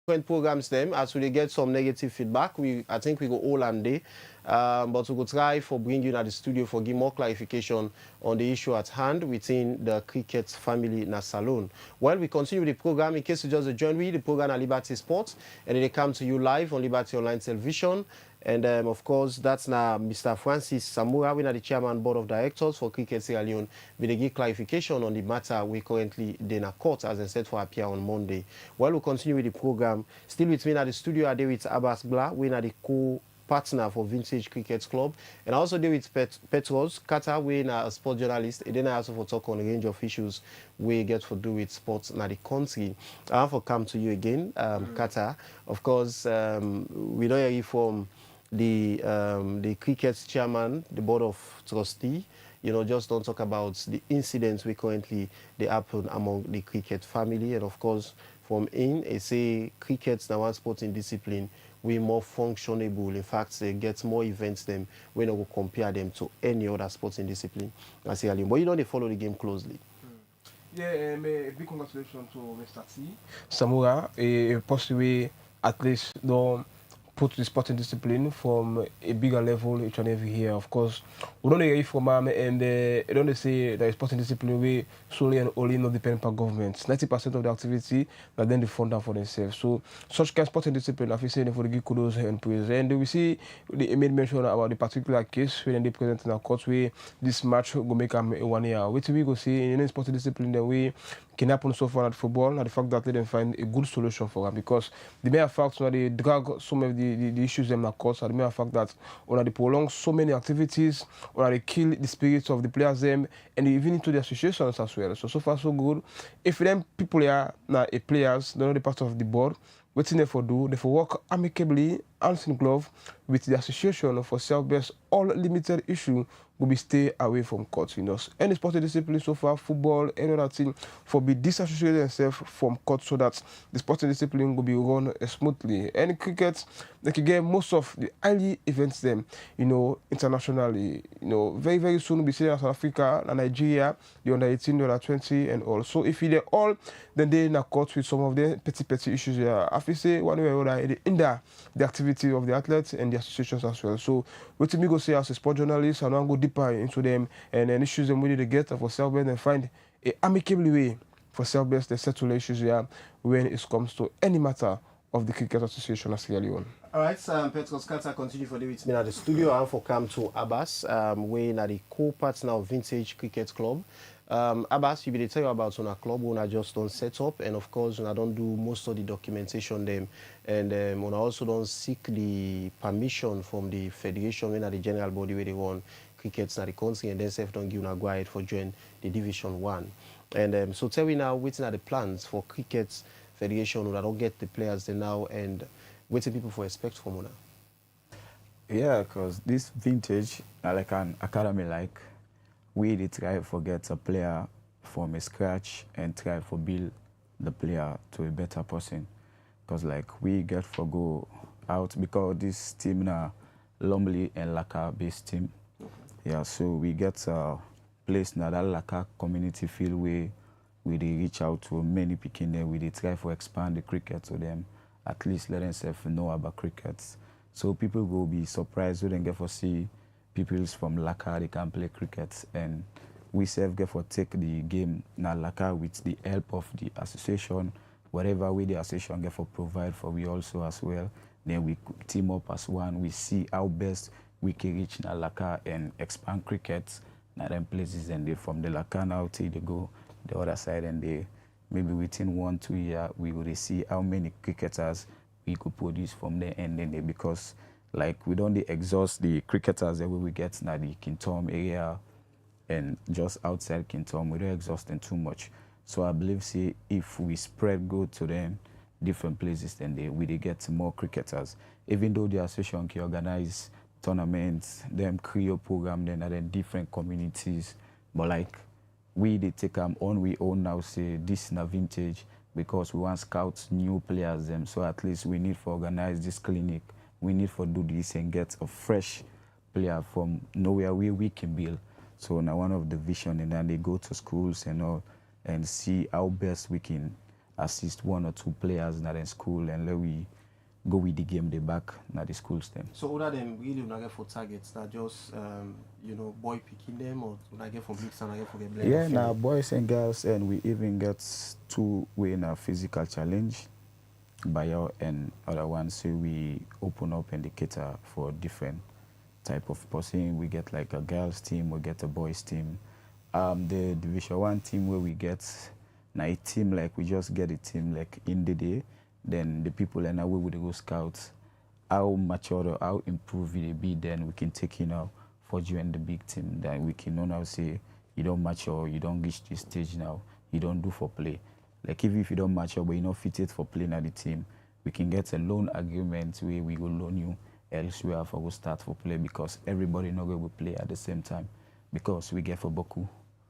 Different programs them as we get some negative feedback. I think we go all and day, but we go try for bring you at the studio for give more clarification on the issue at hand within the cricket family na salon. Well, we continue with the program. In case you just join me, the program at Liberty Sports, and they come to you live on Liberty Online Television. And of course, that's now Mr. Francis Samura, we are the chairman board of directors for Cricket Sierra Leone. We give clarification on the matter we currently in a court, as I said, for appear on Monday. Well, we'll continue with the program. Still with me at the studio, I deal with Abbas Bla, we are the co-partner for Vintage Cricket Club, and I also deal with Petros Kata, we are a sport journalist, and then I also for talk on a range of issues we get to do with sports in the country. I want to come to you again, Kata. Of course, we don't hear from the cricket chairman, the board of trustee, just don't talk about the incidents we currently they happen among the cricket family. And of course, from I say cricket's now one sporting discipline, we more functionable. In fact, they get more events than when we compare them to any other sporting discipline. But you know they follow the game closely. Yeah, a big congratulations to Mr. T. Samura, possibly at least don't put the sporting discipline from a bigger level each and every year. Of course, we don't hear from them and they don't say that sporting discipline we solely and only not depend on governments. 90% of the activity that then they fund out for themselves. So such kind of sporting discipline, I feel saying for the give kudos and praise. And we see they made mention about the particular case when they present in a court where this match go make them 1 year. Wait till we go see in any sporting discipline that we can happen so far at football, and the fact that they didn't find a good solution for them, because the mere fact that they drag some of the issues them that cause, and the mere fact that when they prolong so many activities, when they kill the spirits of the players them, and even into the associations as well. So far so good. If them people are now players, they're not the part of the board, what they for do, they for work amicably, hands in glove, with the association for self-best, all limited issue will be stay away from court. Any sporting discipline so far, football, any other thing, for be disassociated themselves from court so that the sporting discipline will be run smoothly. Any cricket, they can get most of the highly events them, internationally. Very, very soon we'll be seeing South Africa and Nigeria, the under 18, the under 20, and all. So if they're all, then they're in a court with some of the petty issues here. I feel say one way or other, they hinder the activity of the athletes and the associations as well. So what me go say as a sport journalist, and I go deeper into them and then issues them we need to get for self-best and find an amicable way for self-best to settle issues here when it comes to any matter of the Cricket Association of Sierra Leone. All right, Petros Kata continue for with me at the studio and for come to Abbas, we are the co-partner of Vintage Cricket Club. Abbas, you will tell you about on a club when I just don't set up, and of course when I don't do most of the documentation them, and when I also don't seek the permission from the federation when the general body where they want crickets in the country, and then self don't give a go ahead for join the Division 1. And so tell me now, waiting at the plans for cricket federation when I don't get the players there now, and waiting people for expect from now. Yeah, because this Vintage, like an academy we did try to get a player from a scratch and try to build the player to a better person. Because we get for go out because this team now Lumley and Laka based team. Yeah, so we get a place now that Laka community field where we reach out to many people there. We try to expand the cricket to them, at least let themselves know about cricket. So people will be surprised when they get for see people from Laka, they can play cricket, and we self get for take the game now Laka with the help of the association, whatever way the association get for provide for we also as well. Then we team up as one, we see how best we can reach Nalaka and expand cricket Now them places and they from the Lacana till they go the other side and they maybe within 1-2 years we will see how many cricketers we could produce from there and then they, because like we don't exhaust the cricketers that we get now the Kintom area and just outside Kintom, we don't exhaust them too much. So I believe see if we spread good to them different places then we get more cricketers. Even though the association can organize tournaments, them create program then at different communities. But like we they take them on we own now say this na vintage because we want scout new players them. So at least we need to organize this clinic. We need to do this and get a fresh player from nowhere where we can build. So now one of the vision and then they go to schools and all and see how best we can assist 1 or 2 players in school and let we go with the game they back na the schools them. So other than really when I get for targets, that just you know, boy picking them or when I get for mix and I get for get blend. Yeah, now boys and girls and we even get 2 in a physical challenge by our and other ones so we open up and cater for different type of person. We get like a girls team, we get a boys team. The Division 1 team where we get now a team like we just get a team like in the day, then the people and away with the go scouts, how mature or how improved it be, then we can take for you and the big team. Then we can now say you don't mature, you don't reach this stage now, you don't do for play. Like if you don't mature but you not fit it for playing at the team, we can get a loan agreement where we will loan you elsewhere for go start for play because everybody not going to play at the same time because we get for Boku.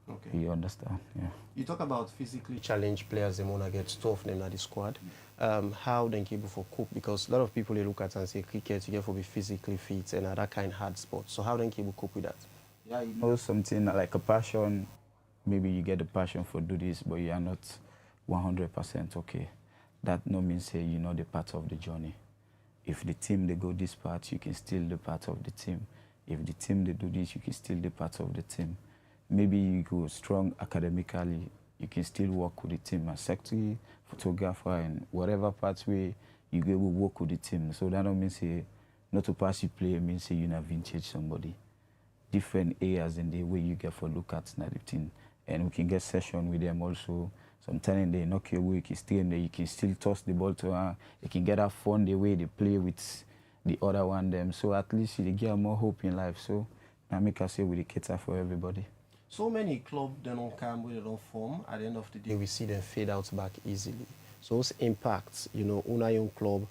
Okay. You understand? Yeah. You talk about physically challenged players, they want to get tough them at the squad. How then keep for cope? Because a lot of people they look at and say cricket, you get to be physically fit and other kind of hard sport. So how then keep cope with that? Yeah, you know something like a passion. Maybe you get the passion for do this, but you are not 100% okay. That no means say you know the part of the journey. If the team they go this part, you can still the part of the team. If the team they do this, you can still the part of the team. Maybe you go strong academically, you can still work with the team as secretary, photographer, and whatever pathway you go work with the team. So that don't mean say not to pass you play, it means say you not vintage somebody. Different areas in the way you get for look at the team. And we can get session with them also. Sometimes they knock your way, you can stay in there, you can still toss the ball to her. You can get that fun the way they play with the other one them. So at least you get more hope in life. So I make us say we cater for everybody. So many clubs they don't come, they don't form. At the end of the day, we see them fade out back easily. So those impacts, you know, Una Young Club,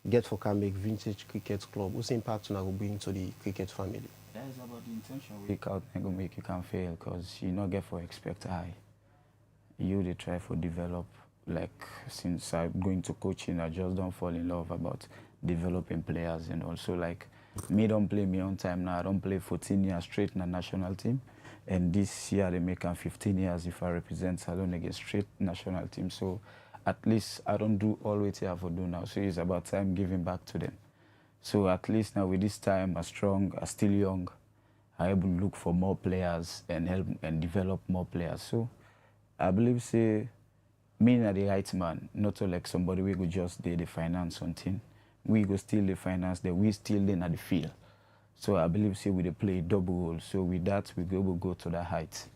get for can make vintage cricket club. What's impact Una will bring to the cricket family? That is about the intention. Week out and go make you can fail because you not get for expect high. You they try for develop. Like since I'm going to coaching, I just don't fall in love about developing players and also like me don't play me on time now. I don't play 14 years straight in the national team. And this year they make 15 years if I represent Salon against straight national team. So at least I don't do all what I have to do now. So it's about time giving back to them. So at least now with this time, I'm strong, I'm still young, I'm able to look for more players and help and develop more players. So I believe say me na the right man, not like somebody we go just do the finance something. We go still the finance, that we still then at the field. So I believe say we play double role. So with that we go to the height.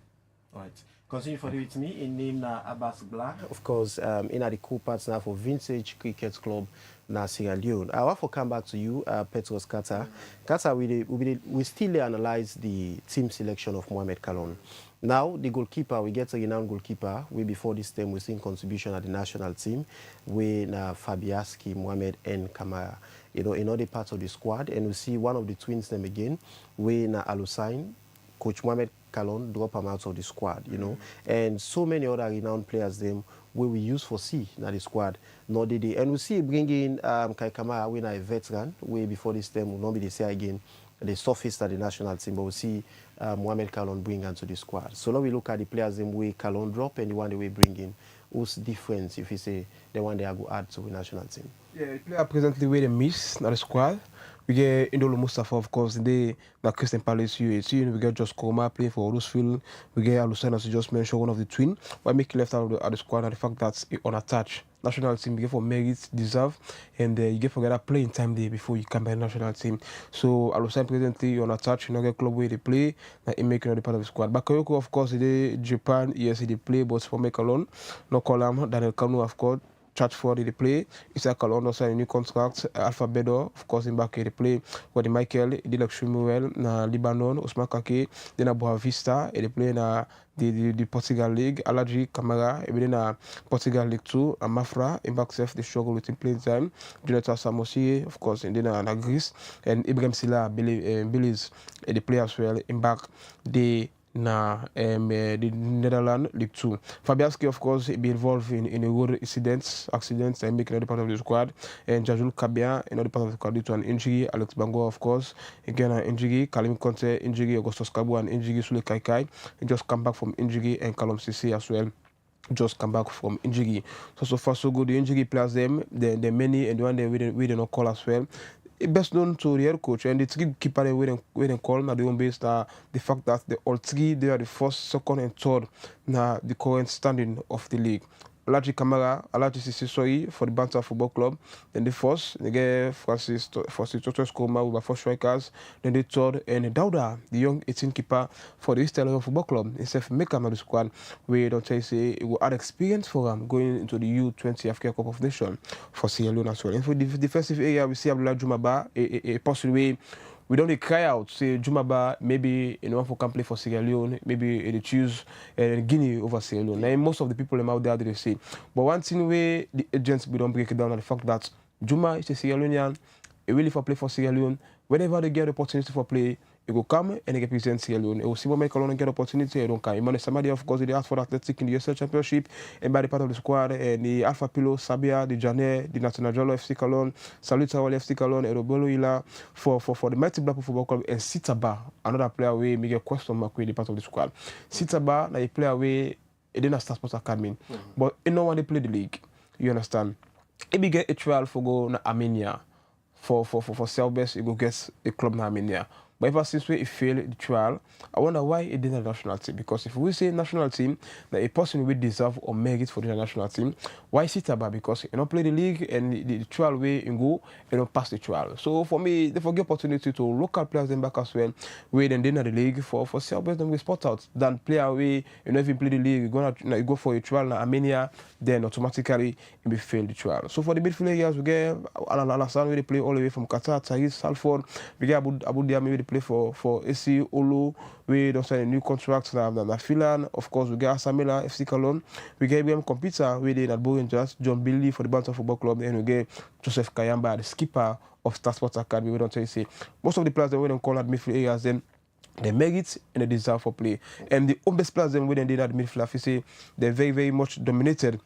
All right. Continue for with me. In name na Abbas Black. Of course, in the co-partner now for Vintage Cricket Club na Sierra Leone. I want to come back to you, Petros Kata. Kata, we still analyze the team selection of Mohamed Kalon. Now, the goalkeeper, we get a renowned goalkeeper. We before this time we seen contribution at the national team. We na Fabiaski, Mohamed and Kamara. You know, in other parts of the squad, and we see one of the twins them again. We na Alusain, Coach Mohamed Kalon drop him out of the squad, you know, and so many other renowned players them where we use for C na the squad. Nor did they, and we see bringing Kai Kamara, we na a veteran. Way before this time will not be the say again. The surface at the national team, but we see Mohamed Kalon bring into the squad. So now we look at the players them way Kalon drop and the one they we bring in. What's difference if you say the one they are go add to the national team? Yeah, the player presently where they miss not the squad. We get Indolo Mustafa, of course, they na Christian Palace U18. We get Just Koma playing for Huddersfield. We get Alusana, as you just mentioned, one of the twin. Why make left out of the squad and the fact that on attach national team, you get for merit, deserve, and you get for get that playing time there before you come by the national team. So Alusana presently on attach, you know, get club where they play, that it make the part of the squad. Bakayoko, of course, they Japan, yes, they play, but for make alone, no column, Daniel Kanu, of course. Chatford they play. Isaac Alonso sign a new contract. Alpha Bedo, of course, in back they play. Wadi Michael, they look extremely well. Na Lebanon, Osman Kake, then na Boa Vista, they play na the Portugal League. Alaji Camara, and then na Portugal League 2. And Mafra, in back self, they struggle with in playing time. Jonathan Samosi, of course, and then na Greece. And Ibrahim Silla, Billy's, they play as well. In back, they the Netherlands League 2. Fabianski, of course, be involved in a road accidents and make another part of the squad. And Jajul Kabia, another part of the squad due to an injury. Alex Bango, of course, again an injury. Kalim Conte, injury. Augustus Kabu, an injury. Sule Kaikai, and just come back from injury. And Kalom Sisi as well. Just come back from injury. So far so good. The injury players them, the many, and the one we did not call as well. Best known to the head coach and the three keeper they we then call now the home base the fact that the all three they are the first, second and third now the current standing of the league. Alaji Kamara, Alaji Sissoyi for the Banter Football Club. Then the first, they get Francis Torres Koma with 4 strikers. Then the third, and Dauda, the young 18 keeper for the Eastern Football Club. Instead of make him the squad, we don't say it will add experience for him going into the U20 Africa Cup of Nations for Sierra Leone as well. And for the defensive area, we see Abdullah Jumaba, a possible way. We don't cry out, say Jumaba, maybe anyone for can play for Sierra Leone, maybe they choose Guinea over Sierra Leone. Now, most of the people out there, they say. But one thing where the agents, we don't break it down on the fact that Juma is a Sierra Leonean, he really for play for Sierra Leone. Whenever they get the opportunity for play, he will come and he can present Sierra Leone. He will see what make alone and get opportunity, he don't come. Emmanuel Samadi, of course, they asked for Athletic in the USL Championship, and by the part of the squad, and the Alpha Pillow, Sabia, the Janet, the National Jolo FC Cologne, Salute Awali FC Cologne, and Robolo Ila for the Mighty Blackpool Football Club, and Sitaba, another player away, Miguel question mark with the part of the squad. Sitaba, now he play away, he didn't start Sports Academy, but he know when they play the league, you understand? He be get a trial for go na Armenia, for Selbest, he go get a club in Armenia. But ever since we failed the trial, I wonder why it didn't the national team. Because if we say national team, that a person will deserve or merit for the national team, why Sitaba? Because you don't play the league and the trial way you go, you don't pass the trial. So for me, they forget opportunity to local players them back as well, where then in the league for Selbest them we spot out than play away, you know, if you play the league, you go for a trial in Armenia, then automatically you will fail the trial. So for the midfield areas, we get Alassane where they play all the way from Qatar, Thais, Salford, we get Abu Dhabi play for AC Olu. We don't sign a new contract now. Filan, of course, we get Asamela, FC Cologne. We get IBM Computer, we did at Rangers, John Billy for the Banter Football Club, and we get Joseph Kayamba, the skipper of Star Sports Academy. We don't say most of the players that we don't call at midfield areas, then they merit and they deserve for play. And the best players then we did at midfield, I say they're very, very much dominated.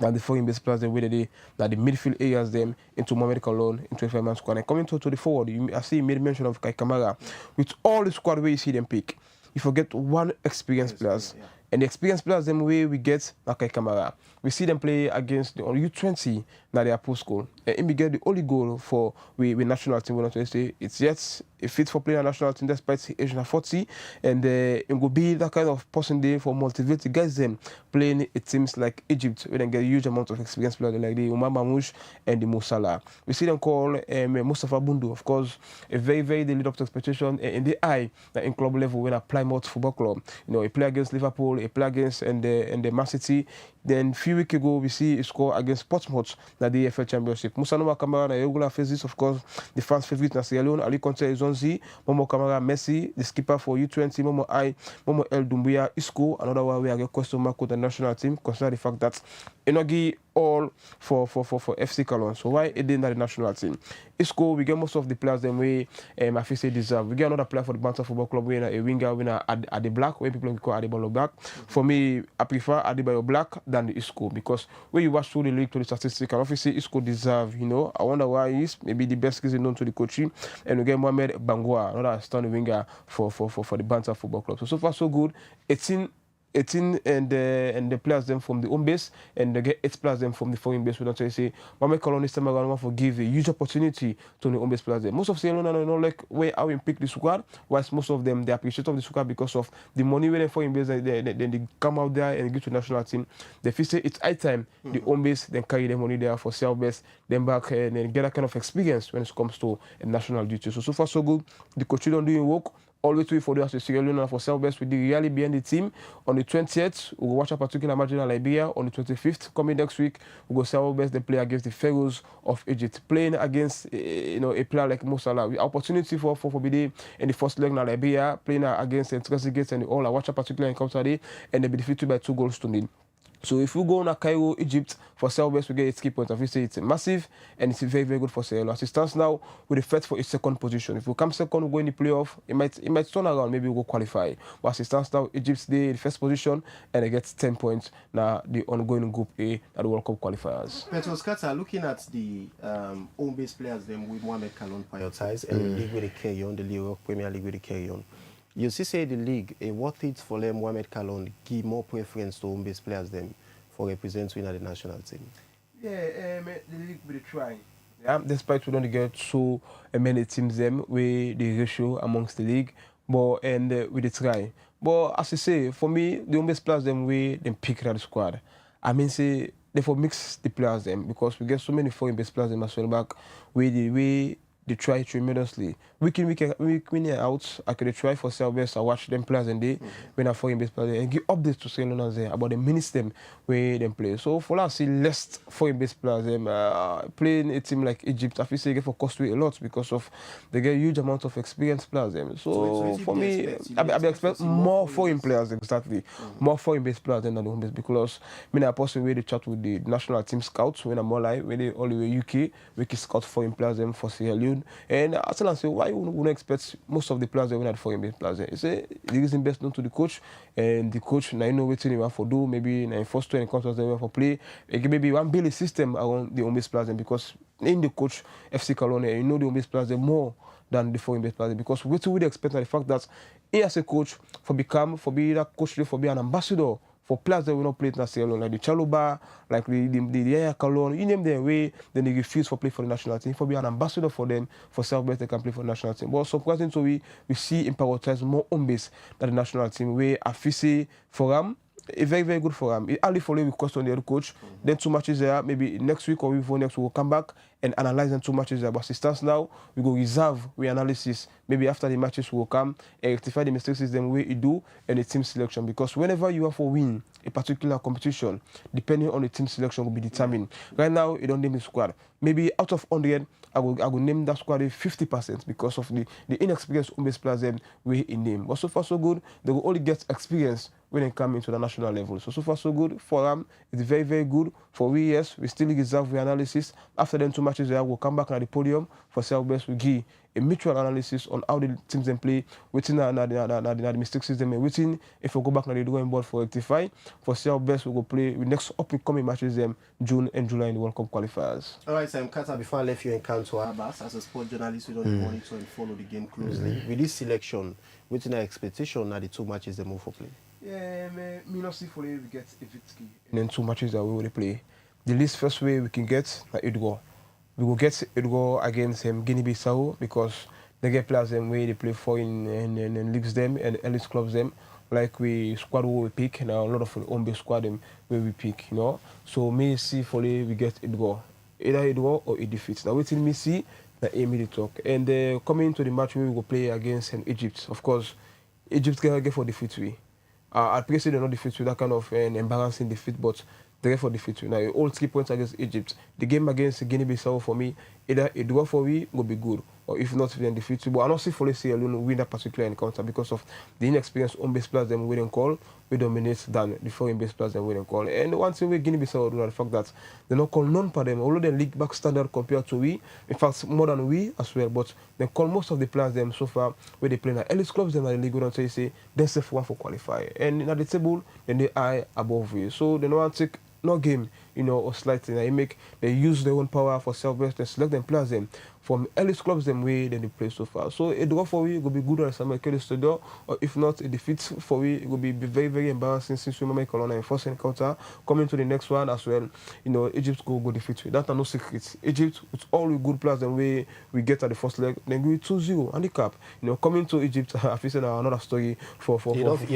And the foreign base players, the way they that the midfield areas them into Mohamed Cologne, into a 5-man squad. And coming to the forward, I see you made mention of Kai Kamara. With all the squad where you see them pick, you forget one experienced players. Yeah. And the experienced players, them way we get like Kai Kamara. We see them play against the U20, now they are post goal. And we get the only goal for we national team, we not say it's yet a fit for playing a national team despite the age of 40. And it will be that kind of person there for motivated guys them playing teams like Egypt, where they get a huge amount of experienced players like the Umar Mamouche and the Mo Salah. We see them call Mustafa Bundu, of course, a very, very lead up to expectation in the eye that in club level when I Plymouth Football Club. You know, he play against Liverpool, he play against and the Man City. Then a few weeks ago, we see he score against Portsmouth in the EFL Championship. Musa Noah Kamara, the regular faces, of course, the fans' favorite in Sierra Leone. Ali Conte Zonzi, Momo Kamara Messi, the skipper for U20, Momo El Doumbouya Isco. Another one we have a question mark with the national team, considering the fact that Enogi all for FC Cologne. So why it didn't the national team? Isco, we get most of the players them way I feel say deserve. We get another player for the Banter Football Club, winner a winger, winner at the black, where people call Adebayo Black. For me, I prefer Adebayo Black than the Isco because when you watch through the league to the statistics, and obviously Isco deserve, you know. I wonder why he's maybe the best season known to the coaching. And we get Mohamed Bangoua, another standing winger for the Banter Football Club. So far so good. 18 18 and the players them from the home base, and they get 8 players them from the foreign base. We don't say Mohamed Kalon this time around want to give a huge opportunity to the home base players. Them. Most of Sierra Leone don't like where how we pick the squad, whilst most of them they appreciate of the squad because of the money when they foreign base, then they come out there and go to the national team. They feel say it's high time the home base then carry the money there for South base, then back and then get that kind of experience when it comes to national duty. So far so good. The coach don't doing work. Always wait for the Sierra Leone for South Best with the really behind the team. On the 20th, we'll watch a particular match in Liberia. On the 25th, coming next week, we'll go South Best. They play against the Pharaohs of Egypt, playing against a player like Mo Salah. Opportunity for Bide in the first leg in Liberia, playing against the Trezeguet and all. I watch a particular encounter there, and they'll be defeated by 2-0. So if we go on Cairo, Egypt, for South West, we get 8 key points. I say it's massive and it's very, very good for Sierra Leone. As it stands now, with the fight for its second position. If we come second, we go in the playoff, it might turn around, maybe we'll go qualify. But as it stands now, Egypt's the first position and they get 10 points now the ongoing Group A at the World Cup qualifiers. Petros Kata, looking at the home-based players them with Mohamed Kalon prioritized and the league with the carry on, the Europe Premier League with the carry on. You see, say the league, worth it for them, Mohamed Kalon, give more preference to home-based players them for representing the national team? Yeah, the league will try. Yeah, despite we don't get so many teams them with the ratio amongst the league, but and with the try. But as I say, for me, the home-based players them we them pick that squad. I mean, say therefore mix the players them because we get so many foreign-based players them as well back with the way they try tremendously. Week in out, I could try for South Best. I watch them players and they when I foreign based players and give updates to Sierra Leone there about the minutes them where them play. So for us, see less foreign based players them playing a team like Egypt. I feel say they get for cost a lot because of they get huge amount of experienced players them. So for me, I expect more foreign players exactly, more foreign based players than the home based because I personally the chat with the national team scouts when I'm more like when they all the way UK we can scout foreign players them for Sierra Leone. And I tell them, say, why would not expect most of the players that we had foreign-based players? They say the reason best known to the coach, and the coach now know what he want for do. Maybe in first 20 encounters they want for play. Maybe one build a system around the home-based players because in the coach FC Cologne, you know the home-based players more than the foreign-based players because what we expect the fact that he as a coach for be that coach for be an ambassador. For players that will not play in Sierra Leone, like the Chaluba, like the Yaya Kalon, you name them way, then they refuse for play for the national team. For be an ambassador for them, for South Best, they can play for the national team. But surprisingly, so we see him prioritize more home base than the national team. Where Afisi for him, a very, very good for him. He only follow with question the head coach. Then 2 matches there, maybe next week or before next, we'll come back and analyze them 2 matches there. But as it stands now, we go reserve analysis. Maybe after the matches will come and rectify the mistakes them way you do and the team selection. Because whenever you have to win a particular competition, depending on the team selection will be determined. Right now, you don't name the squad. Maybe out of 100, I will name that squad 50% because of the inexperienced home-based players them way in name. But so far so good, they will only get experience when they come into the national level. So far so good for them. It's very, very good. For we, yes, we still reserve the analysis. After them 2 matches there, we'll come back on the podium for South Best. We give a mutual analysis on how the teams them play, waiting the mistakes them and waiting if we go back on the drawing board for rectify. For South Best, we go play with next upcoming matches them June and July in the World Cup qualifiers. All right, Sam Kata, before I left you in Kanto Abbas, as a sport journalist, we don't monitor and follow the game closely. With this selection, waiting our expectation now the 2 matches they move for play. Yeah, me not see for we get a victory. And then 2 matches that we will play. The least first way we can get like Edgar. We will get Edgar against Guinea-Bissau because they get players them where they play for in leagues them and elite clubs them. Like we squad where we pick and a lot of home-based squad them where we pick, you know. So me see for we get Edgar. Either Edgar or it defeats. Now waiting me see that Amy the talk. And coming to the match where we will play against Egypt. Of course, Egypt can get for defeat we. I'd probably say they're not defeat with that kind of an embarrassing defeat, but they're for defeat. Now, all 3 points against Egypt. The game against Guinea-Bissau for me, either it draw for me will be good, or if not, then defeat. But I don't see Foley Sierra Leone win that particular encounter because of the inexperienced home-based players them winning call. We dominate than the foreign-based players them winning call. And one thing with Guinea-Bissau do the fact that they don't call none for them, although they league back standard compared to we. In fact, more than we as well. But they call most of the players them so far where they play now. Elite clubs them in the league don't say they safe one for qualify. And at the table, then they are above we. So they don't want to take no game, or slighting. They use their own power for self-best, they select them players them from earliest clubs them way than they play so far. So a draw for we will be good on Samuel Kelly Studio, or if not, a defeat for we will be very, very embarrassing since we make Colonna in first encounter. Coming to the next one as well, Egypt go defeat we. That's no secret. Egypt with all the good players them we get at the first leg, then go 2-0 handicap. Coming to Egypt, I feel another story for the young coach.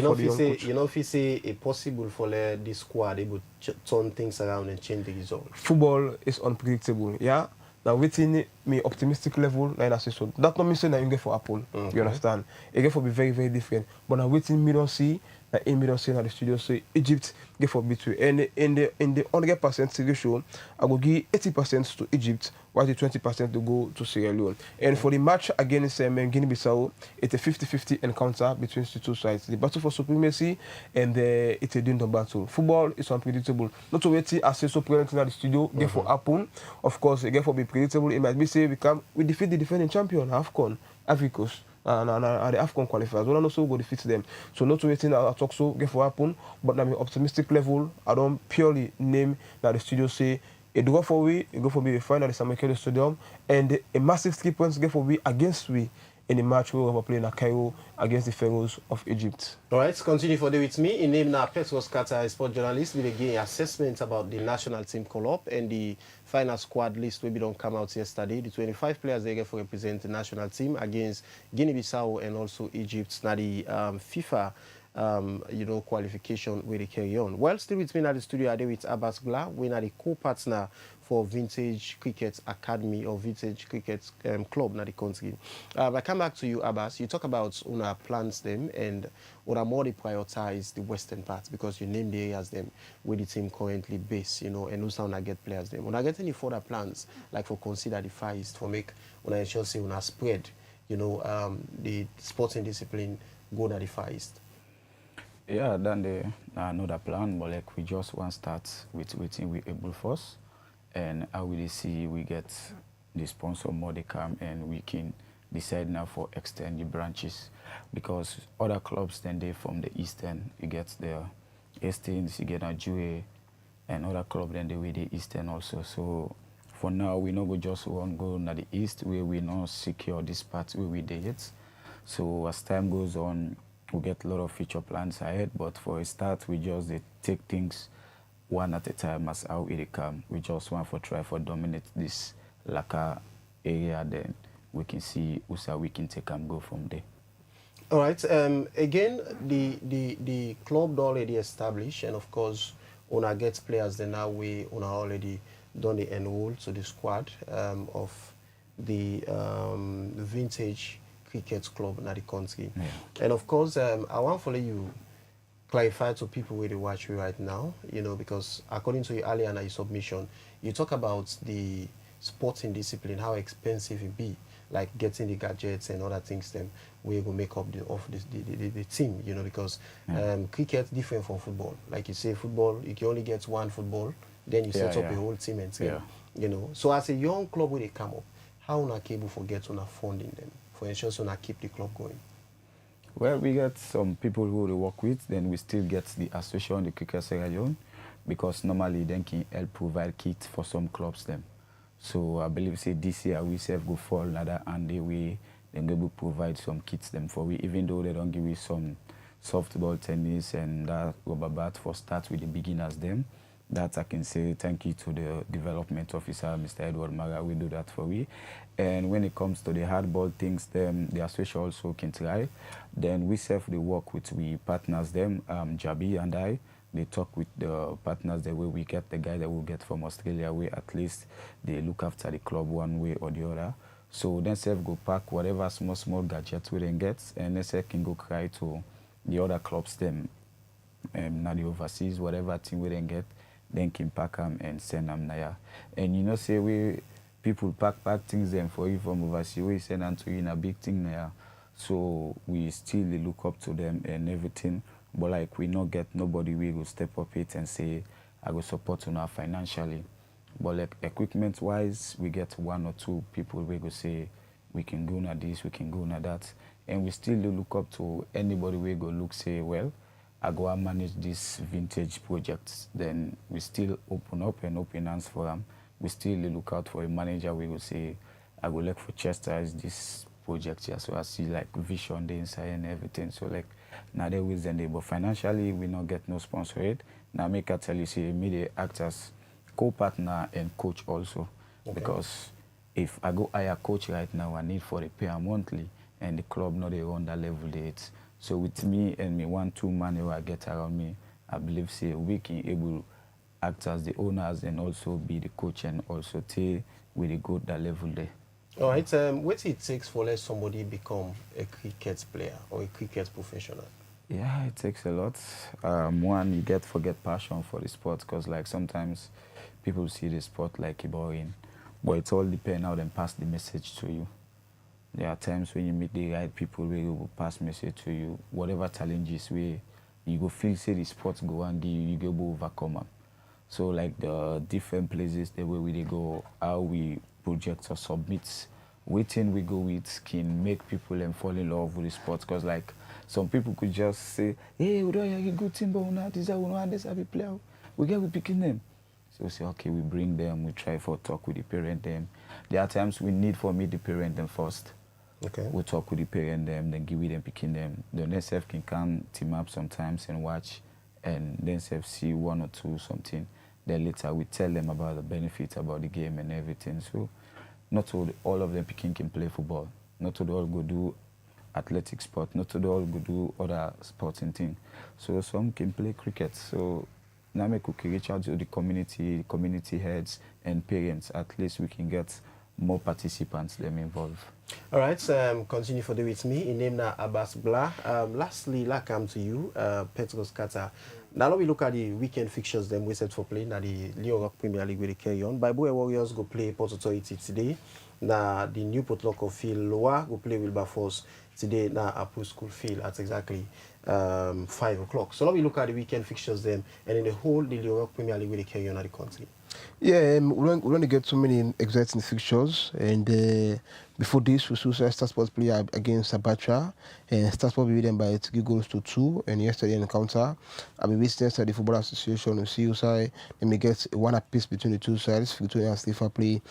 If you say it possible for this squad, they would turn things around and change the result. Football is unpredictable, yeah. Now, within me optimistic level, I say so. That not mean saying that you get for Apple. You understand? It get for be very, very different. But now within me don't see that in me don't see at the studio. So Egypt get for between. And in the 100% ratio, I will give 80% to Egypt, while the 20% to go to Sierra Leone. And for the match against Guinea-Bissau, it's a 50-50 encounter between the two sides. The battle for supremacy and it's a dindon battle. Football is unpredictable. Not to wait as so present in the studio, get for happen. Of course, it get for be predictable. It might be say we defeat the defending champion, AFCON, Ivory Coast. And the AFCON qualifiers. We don't also go defeat them. So not to waiting I talk so get for happen. But on the optimistic level, I don't purely name that the studio say it go for we, it go for me, we find at the Samuel Kelly Stadium, and a massive 3 points get for we against we in the match we were playing at Cairo against the Pharaohs of Egypt. All right, continue for with me. In name now, Petros Carter, a sport journalist, with again assessment about the national team call-up and the final squad list we don't come out yesterday. The 25 players they get for represent the national team against Guinea-Bissau and also Egypt. Now the FIFA qualification where they carry on. Well, still with me at the studio, I with Abbas Gla. We're the co-partner for Vintage Cricket Academy or Vintage Cricket Club in the country. I come back to you, Abbas. You talk about Una plans them and Una more they prioritize the western part because you name the areas them where the team currently based, and also Una get players them. Una get any further plans like for consider the Far East for make Una ensure say Una spread, the sporting discipline go to the Far East. Yeah, then another plan, but like we just want to start with waiting we able first, and how we see we get the sponsor more they come and we can decide now for extend the branches because other clubs then they from the eastern you get the Hastings, you get Nigeria, and other club then they with the eastern also. So for now we know we just want go to the east where we not secure this part where we did it. So as time goes on. We get a lot of future plans ahead, but for a start, we just take things one at a time as how it come. We just want to try for dominate this Laka area, then we can see how we can take and go from there. All right. Again, the club already established, and of course, Una gets players. Then now Una already done the enroll to the squad of the Vintage Cricket Club in the country. Yeah. And of course, I want to let you clarify to people where they watch you right now, because according to your earlier submission, you talk about the sporting discipline, how expensive it be, like getting the gadgets and other things then we will make up the team, because cricket different from football. Like you say, football, you can only get one football, then you set up a whole team and team, So as a young club where they come up, how una capable for get una funding them? For ensure so na keep the club going? Well, we get some people who we work with, then we still get the association, the Cricket Sierra Leone, because normally they can help provide kits for some clubs them. So I believe say this year we self go for another and they go provide some kits them for we, even though they don't give we some softball, tennis and that rubber bat for start with the beginners them. That I can say thank you to the development officer, Mr. Edward Maga, we do that for we. And when it comes to the hardball things, them the association also can try. Then we self they work with we partners them, Jabi and I. They talk with the partners the way we get the guy that we get from Australia, where at least they look after the club one way or the other. So then self go pack whatever small gadgets we then get, and then self can go cry to the other clubs them, now the overseas, whatever team we then get. Then can pack them and send them there. And say we people pack things them for you from overseas, we send them to you in a big thing there. So we still look up to them and everything. But like we not get nobody we will step up it and say I will support you now financially. But like equipment wise, we get one or two people we go say we can go na this, we can go na that. And we still look up to anybody we go look say, well, I go and manage this vintage projects. Then we still open up and open hands for them. We still look out for a manager. We will say, I go look for Chester as this project here. So I see like vision the inside and everything. So like now they with them, but financially we not get no sponsor it. Now make I tell you, see, media actors, co-partner and coach also. Okay. Because if I go hire coach right now, I need for the pay monthly, and the club not they run that level date. So with me and me 1-2 man who I get around me, I believe say we can able act as the owners and also be the coach and also take with the go that level there. All right. What it takes for let somebody become a cricket player or a cricket professional? Yeah, it takes a lot. One, you forget passion for the sport, because like sometimes people see the sport like boring, but it all depends how they pass the message to you. There are times when you meet the right people where you will pass message to you, whatever challenges where you go feel say the sport go and give you go overcome them. So like the different places, the way we go, how we project or submit, waiting we go with can make people fall in love with the sport. Because like some people could just say, hey, we don't have a good team, but we not this have a player. We picking them. So we say, okay, we bring them, we try for talk with the parent them. There are times we need for meet the parent them first. Okay. We talk with the parent them, then give them picking them. The next self can come team up sometimes and watch, and then self see 1 or 2 something. Then later we tell them about the benefits about the game and everything. So not all of them picking can play football. Not all go do athletic sport. Not all go do other sporting thing. So some can play cricket. So now we could reach out to the community heads and parents. At least we can get more participants them involved. All right, continue for the with me. In name na Abbas Blah. Lastly, I come to you, Petros Kata. Now we look at the weekend fixtures them we set for play. Now the Leo Rock Premier League will carry on. Bible Warriors go play Port Authority today. Now the new Port Local field Loa go play Wilberforce today. Now Apple School field at exactly 5 o'clock. So now we look at the weekend fixtures them, and in the whole the Leo Rock Premier League will carry on at the country. Yeah, we don't get so many exciting fixtures, and before this, we saw Star Sports play against Abacha, and Star Sports beat them by 3 goals to 2. And yesterday encounter, I mean, yesterday the Football Association and CUSI, and we get 1 apiece between the two sides. Victoria and Stifa play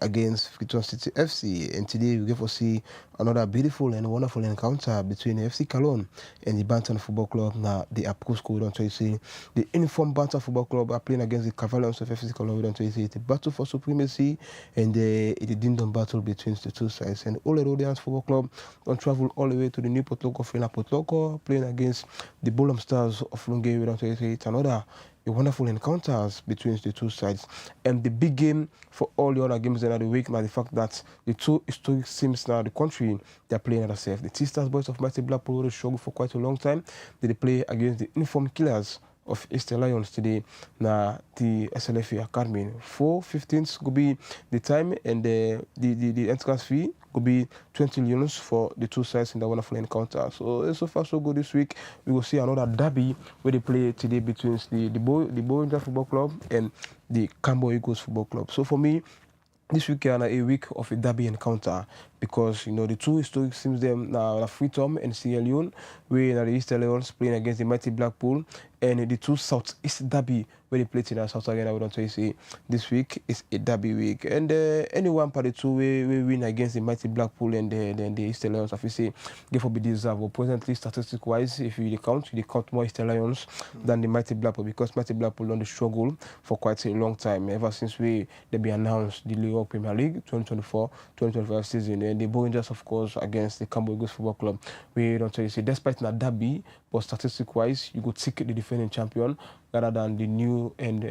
against Victoria City FC, and today we get to see another beautiful and wonderful encounter between FC Cologne and the Bantam Football Club. Now the Approach School, don't you see? The Informed Bantam Football Club are playing against the Cavaliers of FC Cologne. Don't you see? It's a battle for supremacy, and it's a ding-dong battle between the two sides. And all the Rhodians Football Club don't travel all the way to the new Port Local Field, Port Local, playing against the Bolam Stars of Lungay. Don't you see? It's another wonderful encounters between the two sides. And the big game for all the other games of the week now the fact that the two historic teams now the country they're playing at themselves. The T-Stars boys of Mighty Blackpool already struggled for quite a long time. They play against the Informed Killers of Eastern Lions today. Now the SLFA Academy 4:15 could be the time, and the entrance fee could be 20 Lions for the two sides in the wonderful encounter. So far so good this week. We will see another derby where they play today between the Boeing Football Club and the Cambo Eagles Football Club. So for me, this weekend a week of a derby encounter, because you know the two historic teams them now Freetown and Sierra Leone, where the Eastern Lions playing against the Mighty Blackpool, and the two Southeast derby where they play in South Arena. We don't say this week is a derby week, and anyone part the two we win against the Mighty Blackpool and the Eastern Lions, if you say give for be deserved. But presently, statistic wise, if you count more Eastern Lions than the Mighty Blackpool, because Mighty Blackpool on the struggle for quite a long time ever since they be announced the Leo Premier League 2024-2025 season, and the Rangers of course against the Cambo Eagles Football Club. We don't say despite not derby, but statistic wise, you could take the defending champion rather than the new and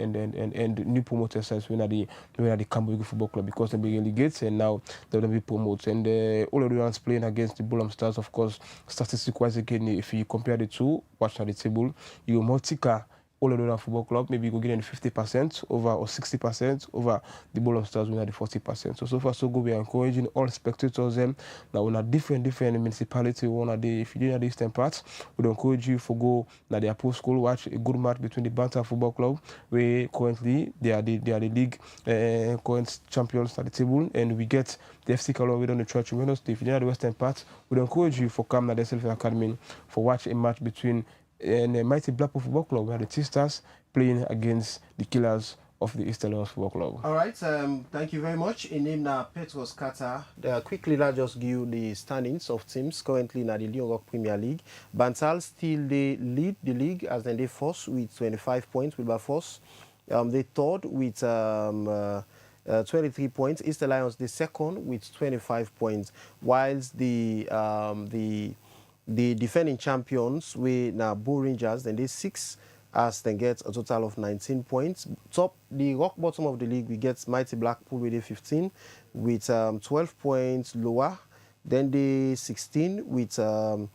new promoter sides when the Cambo Eagles Football Club, because they be relegated and now they're going to be promoted. And all of the ones playing against the Bolam Stars, of course, statistic wise again, if you compare the two, watch at the table, you multiplier all of the Football Club, maybe you go get 50% over or 60% over the Bolam Stars win at the 40%. So far so good. We are encouraging all spectators them. Now on a different municipality, if you didn't at the eastern part, we encourage you for go now the Apple School, watch a good match between the Bantam Football Club, where currently they are the league current champions at the table, and we get the FC Cologne with on the Church Wednesday. If you didn't at the western part, we encourage you for come to the SLF Academy for watch a match between and the mighty Blackpool Football Club. We had the T-Stars playing against the Killers of the East Lions Football Club. All right, thank you very much. In name now, Petros Kata. Quickly, let's just give you the standings of teams currently in the Lyon Rock Premier League. Bantal still they lead the league as they first with 25 points. Wilbur Force, they third with 23 points. East Lions the second with 25 points, whilst the defending champions we now Bull Rangers then they 6. As they get a total of 19 points. The rock bottom of the league, we get Mighty Blackpool with a 15 with 12 points lower. Then they 16 with 12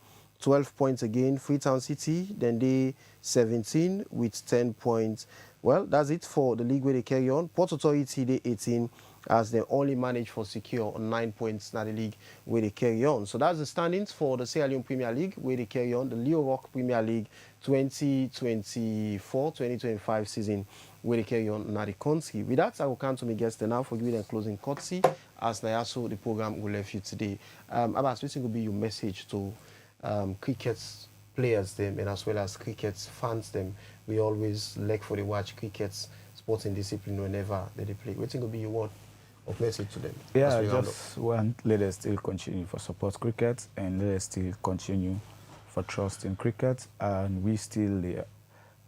points again. Freetown City, then they 17 with 10 points. Well, that's it for the league where they carry on. Port Authority, they 18 as they only manage for secure 9 points in the league where they carry on. So that's the standings for the Sierra Leone Premier League where they carry on. The Leo Rock Premier League 2024-2025 season where they carry on in the country. With that, I will come to my guests now for giving them closing courtesy as Nayaso, the program will left you today. Abbas, what will be your message to cricket players them and as well as cricket fans them? We always like for the watch cricket sporting discipline whenever they play. What will be your word of message to them? Yeah, I just want let us still continue for support cricket and let us still continue for trust in cricket, and we still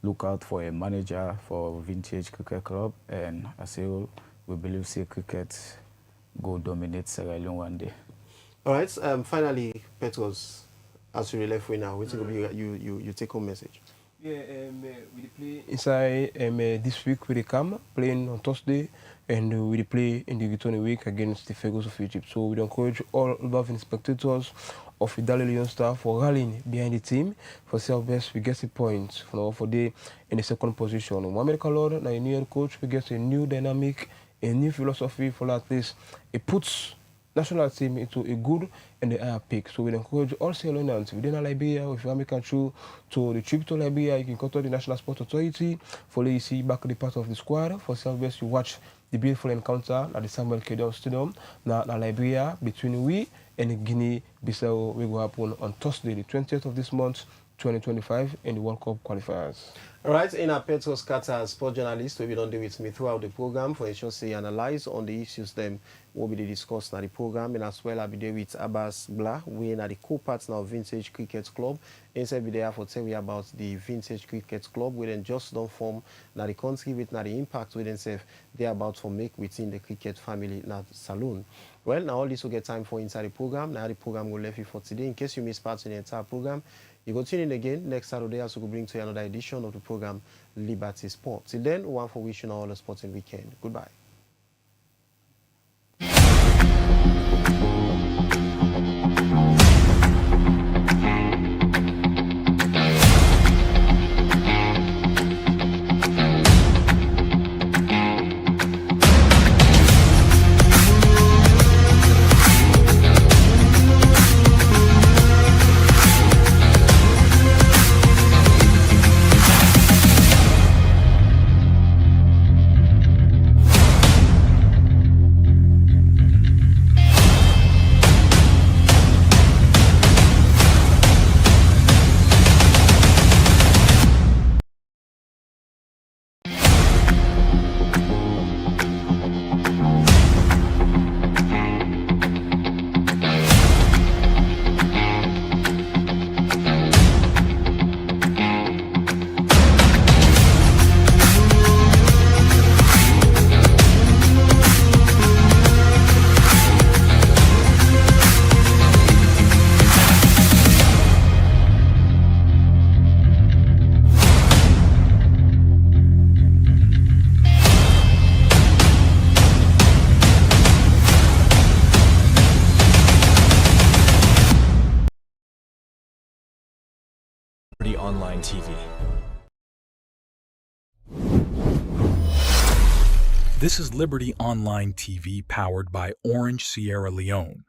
look out for a manager for Vintage Cricket Club, and I say we believe say cricket go dominate Sierra Leone one day. All right, finally, Petros, as you left right now, what will be your take home message? Yeah, we play inside this week we come playing on Thursday, and we play in the return week against the Pharaohs of Egypt. So we encourage all loving spectators of the Daily Leon Star for rallying behind the team for self-best. We get the points for the in the second position. Mohamed Kalor, now a new head coach, we get a new dynamic, a new philosophy for at least it puts national team into a good and a higher pick. So we encourage all Sierra Leoneans within Liberia, if you are making true to the trip to Liberia, you can contact the National Sport Authority for you see back the part of the squad. For self-best, you watch the beautiful encounter at the Samuel Kedon Stadium now Liberia between we and Guinea-Bissau will happen on Thursday, the 20th of this month, 2025, in the World Cup qualifiers. All right, in our Petros Kata, sport journalist, will be done with me throughout the program for ensure say analyze on the issues them will be discussed in the program, and as well I'll be there with Abbas Blah, we are the co-partner of Vintage Cricket Club. Inside be there for tell you about the Vintage Cricket Club, we then just don't form now the country with now the impact we themselves they are about to make within the cricket family now saloon. Well, now all this will get time for inside the program. Now the program will left you for today. In case you miss part in the entire program, you go tune in again next Saturday as we will bring to you another edition of the program Liberty Sport. Till then, one for wishing all a sporting weekend. Goodbye. Liberty Online TV. This is Liberty Online TV powered by Orange Sierra Leone.